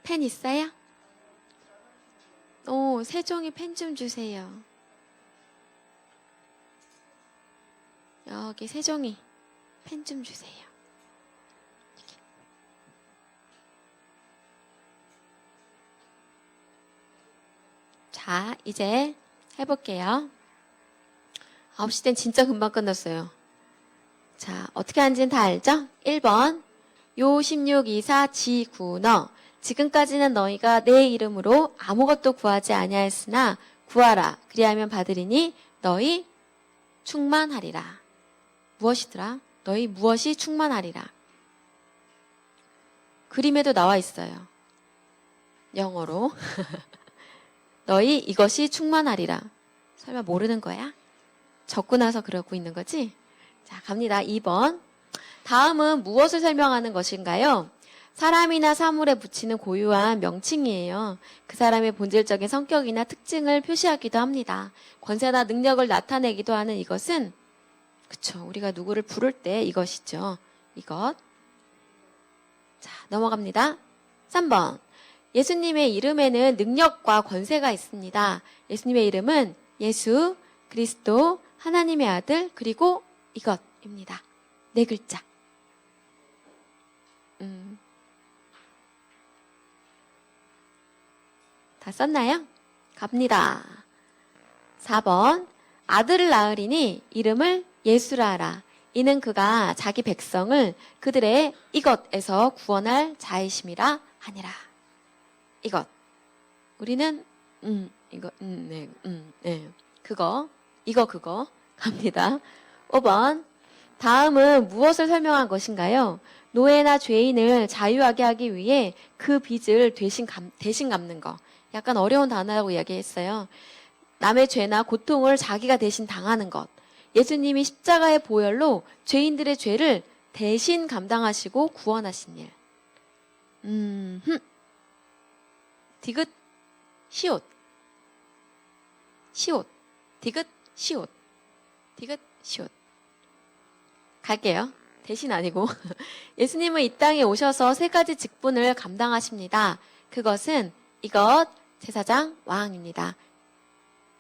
Speaker 4: 펜 있어요? 세종이 펜 좀 주세요. 여기 세종이 펜 좀 주세요. 자, 이제 해볼게요. 9시 땐 진짜 금방 끝났어요. 자, 어떻게 하는지는 다 알죠? 1번, 요 16, 24, 지, 9, 너. 지금까지는 너희가 내 이름으로 아무것도 구하지 아니하였으나 구하라. 그리하면 받으리니 너희 충만하리라. 무엇이더라? 너희 무엇이 충만하리라. 그림에도 나와 있어요. 영어로. 너희 이것이 충만하리라. 설마 모르는 거야? 적고 나서 그러고 있는 거지? 자, 갑니다. 2번. 다음은 무엇을 설명하는 것인가요? 사람이나 사물에 붙이는 고유한 명칭이에요. 그 사람의 본질적인 성격이나 특징을 표시하기도 합니다. 권세나 능력을 나타내기도 하는 이것은, 그쵸, 우리가 누구를 부를 때 이것이죠. 이것. 자, 넘어갑니다. 3번. 예수님의 이름에는 능력과 권세가 있습니다. 예수님의 이름은 예수, 그리스도, 하나님의 아들, 그리고 이것입니다. 4글자. 다 썼나요? 갑니다. 4번. 아들을 낳으리니 이름을 예수라 하라. 이는 그가 자기 백성을 그들의 이것에서 구원할 자이심이라 하니라. 이것. 우리는 이거 네. 그거. 이거 그거. 갑니다. 5번. 다음은 무엇을 설명한 것인가요? 노예나 죄인을 자유하게 하기 위해 그 빚을 대신 갚는 거. 약간 어려운 단어라고 이야기했어요. 남의 죄나 고통을 자기가 대신 당하는 것. 예수님이 십자가의 보혈로 죄인들의 죄를 대신 감당하시고 구원하신 일. 디귿, 시옷. 시옷. 디귿, 시옷. 디귿, 시옷. 갈게요. 대신 아니고. 예수님은 이 땅에 오셔서 세 가지 직분을 감당하십니다. 그것은 이것, 제사장, 왕입니다.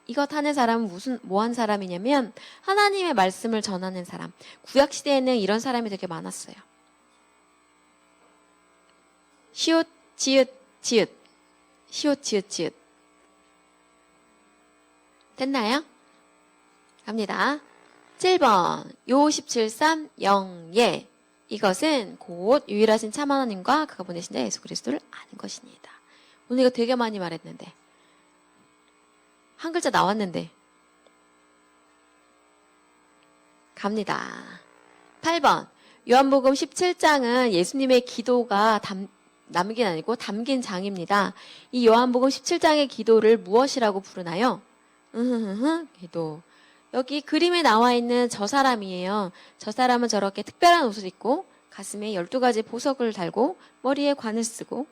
Speaker 4: 이것 하는 사람은 뭐한 사람이냐면 하나님의 말씀을 전하는 사람. 구약 시대에는 이런 사람이 되게 많았어요. 시옷, 지읒, 지읒. 시옷, 지읒, 지읒. 됐나요? 갑니다. 7번 요 17, 0, 예. 이것은 곧 유일하신 참 하나님과 그가 보내신 자 예수 그리스도를 아는 것입니다. 오늘 이거 되게 많이 말했는데 한 글자 나왔는데 갑니다. 8번 요한복음 17장은 예수님의 기도가 남긴 아니고 담긴 장입니다. 이 요한복음 17장의 기도를 무엇이라고 부르나요? 기도. 여기 그림에 나와 있는 저 사람이에요. 저 사람은 저렇게 특별한 옷을 입고 가슴에 12가지 보석을 달고 머리에 관을 쓰고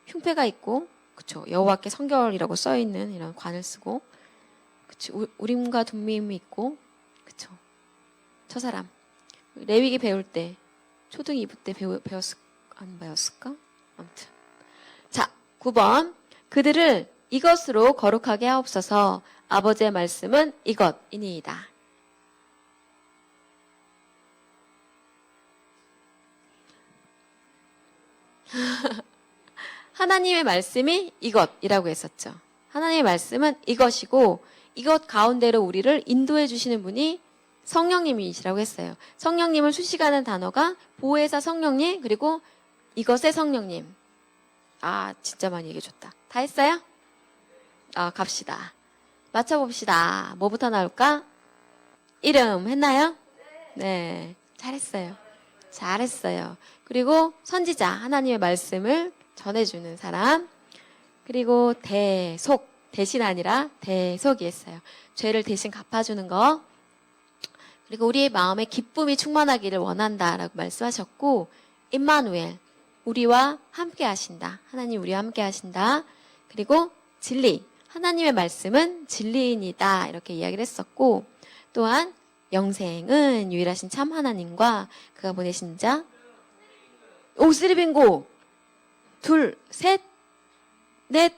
Speaker 4: 흉패가 있고 그쵸. 여호와께 성결이라고 써 있는 이런 관을 쓰고 그쵸. 우림과 둠밈이 있고 그쵸. 저 사람 레위기 배울 때 초등 2부 때 안 배웠을까? 아무튼 자 9번 그들을 이것으로 거룩하게 하옵소서. 아버지의 말씀은 이것이니이다. 하나님의 말씀이 이것이라고 했었죠. 하나님의 말씀은 이것이고 이것 가운데로 우리를 인도해 주시는 분이 성령님이시라고 했어요. 성령님을 수식하는 단어가 보혜사 성령님 그리고 이것의 성령님. 아 진짜 많이 얘기해 줬다. 다 했어요? 갑시다. 맞춰봅시다. 뭐부터 나올까? 이름 했나요? 네. 잘했어요. 잘했어요. 그리고 선지자, 하나님의 말씀을 전해주는 사람. 그리고 대속, 대신 아니라 대속이 했어요. 죄를 대신 갚아주는 거. 그리고 우리의 마음에 기쁨이 충만하기를 원한다라고 말씀하셨고, 임마누엘, 우리와 함께 하신다. 하나님 우리와 함께 하신다. 그리고 진리, 하나님의 말씀은 진리인이다. 이렇게 이야기를 했었고 또한 영생은 유일하신 참 하나님과 그가 보내신 자 쓰리빙고 둘, 셋, 넷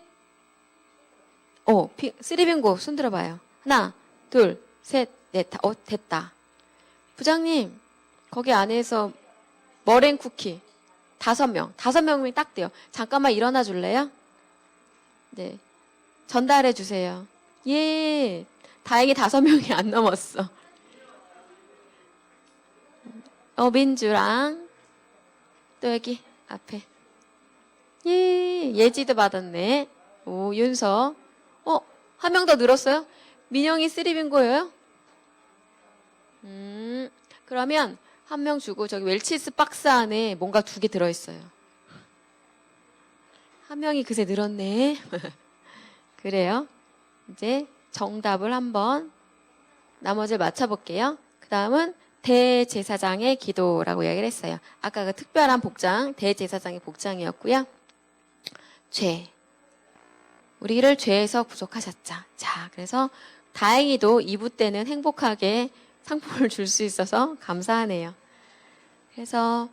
Speaker 4: 쓰리빙고 손 들어봐요. 하나, 둘, 셋, 넷 됐다. 부장님 거기 안에서 머랭 쿠키 5명이면 딱 돼요. 잠깐만 일어나 줄래요? 네. 전달해 주세요. 예. 다행히 5명이 안 넘었어. 민주랑 또 여기 앞에. 예. 예지도 받았네. 오, 윤서. 한 명 더 늘었어요? 민영이 쓰리빙고예요? 그러면 한 명 주고 저기 웰치스 박스 안에 뭔가 2개 들어있어요. 한 명이 그새 늘었네. 그래요. 이제 정답을 한번 나머지를 맞춰볼게요. 그 다음은 대제사장의 기도라고 이야기를 했어요. 아까 그 특별한 복장, 대제사장의 복장이었고요. 죄. 우리를 죄에서 구속하셨죠. 자, 그래서 다행히도 2부 때는 행복하게 상품을 줄 수 있어서 감사하네요. 그래서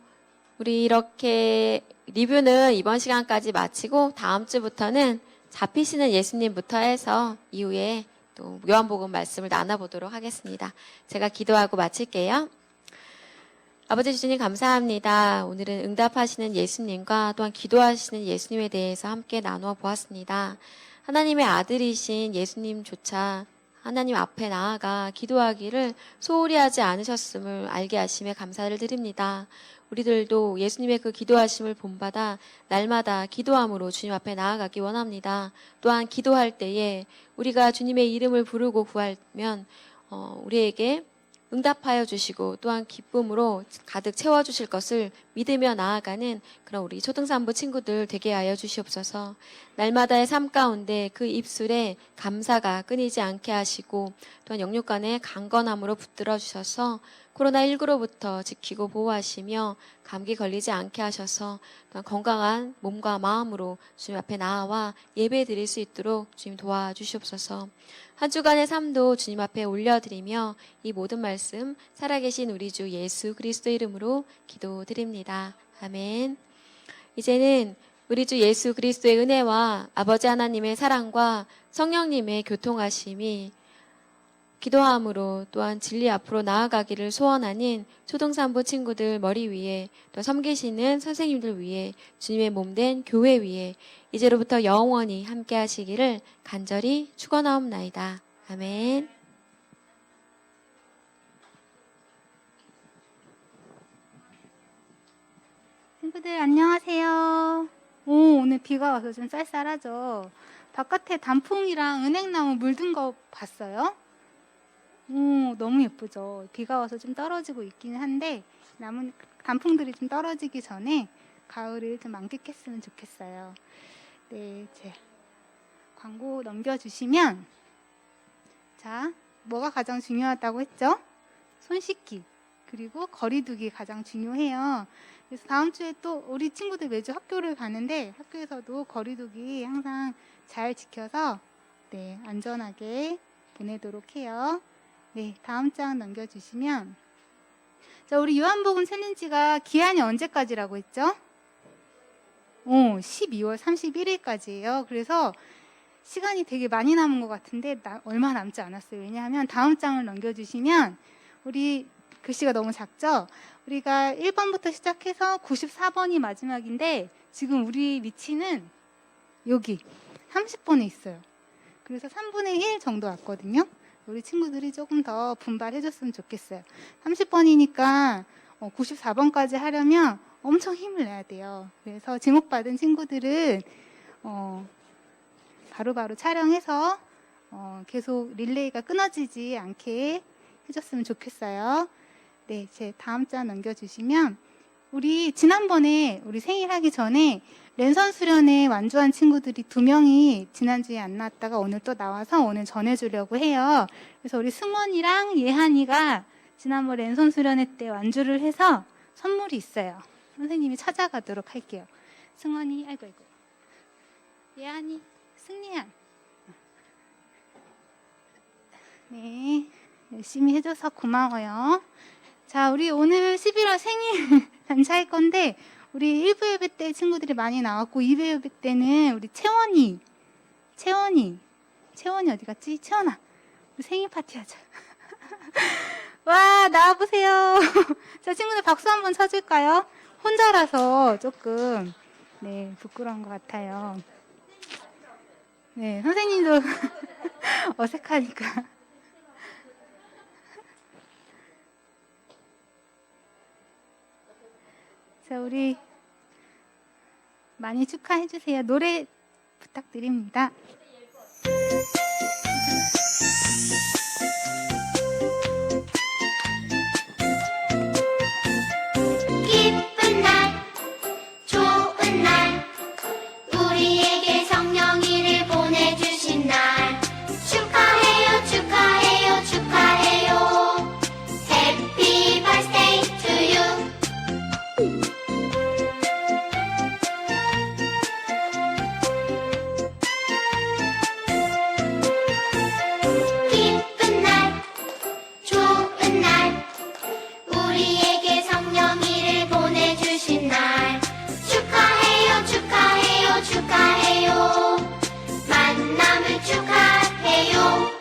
Speaker 4: 우리 이렇게 리뷰는 이번 시간까지 마치고 다음 주부터는 잡히시는 예수님부터 해서 이후에 또 요한복음 말씀을 나눠보도록 하겠습니다. 제가 기도하고 마칠게요. 아버지 주님 감사합니다. 오늘은 응답하시는 예수님과 또한 기도하시는 예수님에 대해서 함께 나누어 보았습니다. 하나님의 아들이신 예수님조차 하나님 앞에 나아가 기도하기를 소홀히 하지 않으셨음을 알게 하심에 감사를 드립니다. 우리들도 예수님의 그 기도하심을 본받아 날마다 기도함으로 주님 앞에 나아가기 원합니다. 또한 기도할 때에 우리가 주님의 이름을 부르고 구하면 우리에게 응답하여 주시고 또한 기쁨으로 가득 채워주실 것을 믿으며 나아가는 그런 우리 초등산부 친구들 되게 하여 주시옵소서. 날마다의 삶 가운데 그 입술에 감사가 끊이지 않게 하시고 또한 영육간의 강건함으로 붙들어 주셔서 코로나19로부터 지키고 보호하시며 감기 걸리지 않게 하셔서 또한 건강한 몸과 마음으로 주님 앞에 나아와 예배 드릴 수 있도록 주님 도와주시옵소서. 한 주간의 삶도 주님 앞에 올려드리며 이 모든 말씀 살아계신 우리 주 예수 그리스도 이름으로 기도드립니다. 아멘. 이제는 우리 주 예수 그리스도의 은혜와 아버지 하나님의 사랑과 성령님의 교통하심이 기도함으로 또한 진리 앞으로 나아가기를 소원하는 초등산부 친구들 머리 위에 또 섬기시는 선생님들 위에 주님의 몸된 교회 위에 이제로부터 영원히 함께 하시기를 간절히 축원하옵나이다. 아멘.
Speaker 5: 친구들 안녕하세요. 오늘 비가 와서 좀 쌀쌀하죠. 바깥에 단풍이랑 은행나무 물든 거 봤어요? 너무 예쁘죠. 비가 와서 좀 떨어지고 있기는 한데 단풍들이 좀 떨어지기 전에 가을을 좀 만끽했으면 좋겠어요. 네, 제 광고 넘겨주시면 자, 뭐가 가장 중요하다고 했죠? 손 씻기 그리고 거리 두기 가장 중요해요. 그래서 다음 주에 또 우리 친구들 매주 학교를 가는데 학교에서도 거리 두기 항상 잘 지켜서 네, 안전하게 보내도록 해요. 네, 다음 장 넘겨주시면 자, 우리 요한복음 챌린지가 기한이 언제까지라고 했죠? 12월 31일까지예요. 그래서 시간이 되게 많이 남은 것 같은데 얼마 남지 않았어요. 왜냐하면 다음 장을 넘겨주시면 우리 글씨가 너무 작죠? 우리가 1번부터 시작해서 94번이 마지막인데 지금 우리 위치는 여기 30번에 있어요. 그래서 3분의 1 정도 왔거든요. 우리 친구들이 조금 더 분발해줬으면 좋겠어요. 30번이니까 94번까지 하려면 엄청 힘을 내야 돼요. 그래서 지목받은 친구들은 바로바로 촬영해서 계속 릴레이가 끊어지지 않게 해줬으면 좋겠어요. 네, 제 다음 장 넘겨주시면 우리 지난번에 우리 생일하기 전에 랜선 수련회 완주한 친구들이 2명이 지난주에 안 나왔다가 오늘 또 나와서 오늘 전해주려고 해요. 그래서 우리 승원이랑 예한이가 지난번 랜선 수련회 때 완주를 해서 선물이 있어요. 선생님이 찾아가도록 할게요. 승원이, 아이고. 예한이, 승리한. 네, 열심히 해줘서 고마워요. 자, 우리 오늘 11월 생일 단차할 건데 우리 1부 예배 때 친구들이 많이 나왔고 2부 예배 때는 우리 채원이 어디 갔지? 채원아, 우리 생일 파티 하자. 와, 나와보세요. 자, 친구들 박수 한번 쳐줄까요? 혼자라서 조금 네, 부끄러운 것 같아요. 네, 선생님도 어색하니까. 자, 우리 많이 축하해 주세요. 노래 부탁드립니다.
Speaker 6: 기쁜 날, 좋은 날, 우리에게 성령이를 보내주신 날, 축하해요, 축하해요, 축하해요. Happy birthday to you. 기쁜 날, 좋은 날, 우리에게 성령이를 보내주신 날, 축하해요, 축하해요, 축하해요. 만남을 축하해요.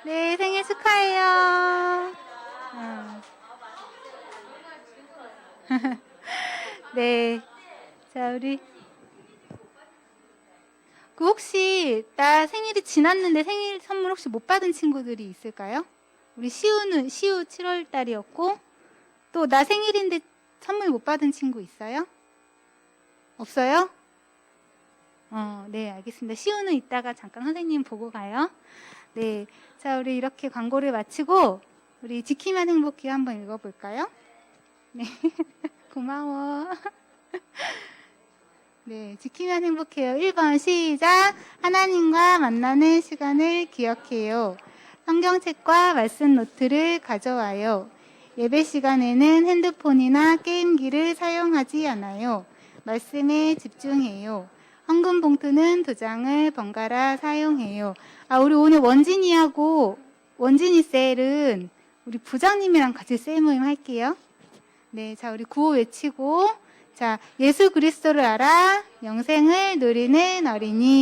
Speaker 5: 네, 생일 축하해요. 네. 자, 우리. 혹시 나 생일이 지났는데 생일 선물 혹시 못 받은 친구들이 있을까요? 우리 시우 7월 달이었고, 또 나 생일인데 선물 못 받은 친구 있어요? 없어요? 네, 알겠습니다. 시우는 이따가 잠깐 선생님 보고 가요. 네, 자, 우리 이렇게 광고를 마치고 우리 지키면 행복해요 한번 읽어볼까요? 네, 고마워. 네, 지키면 행복해요. 1번 시작. 하나님과 만나는 시간을 기억해요. 성경책과 말씀 노트를 가져와요. 예배 시간에는 핸드폰이나 게임기를 사용하지 않아요. 말씀에 집중해요. 헌금 봉투는 2장을 번갈아 사용해요. 우리 오늘 원진이 셀은 우리 부장님이랑 같이 셀 모임 할게요. 네, 자, 우리 구호 외치고, 자, 예수 그리스도를 알아 영생을 누리는 어린이.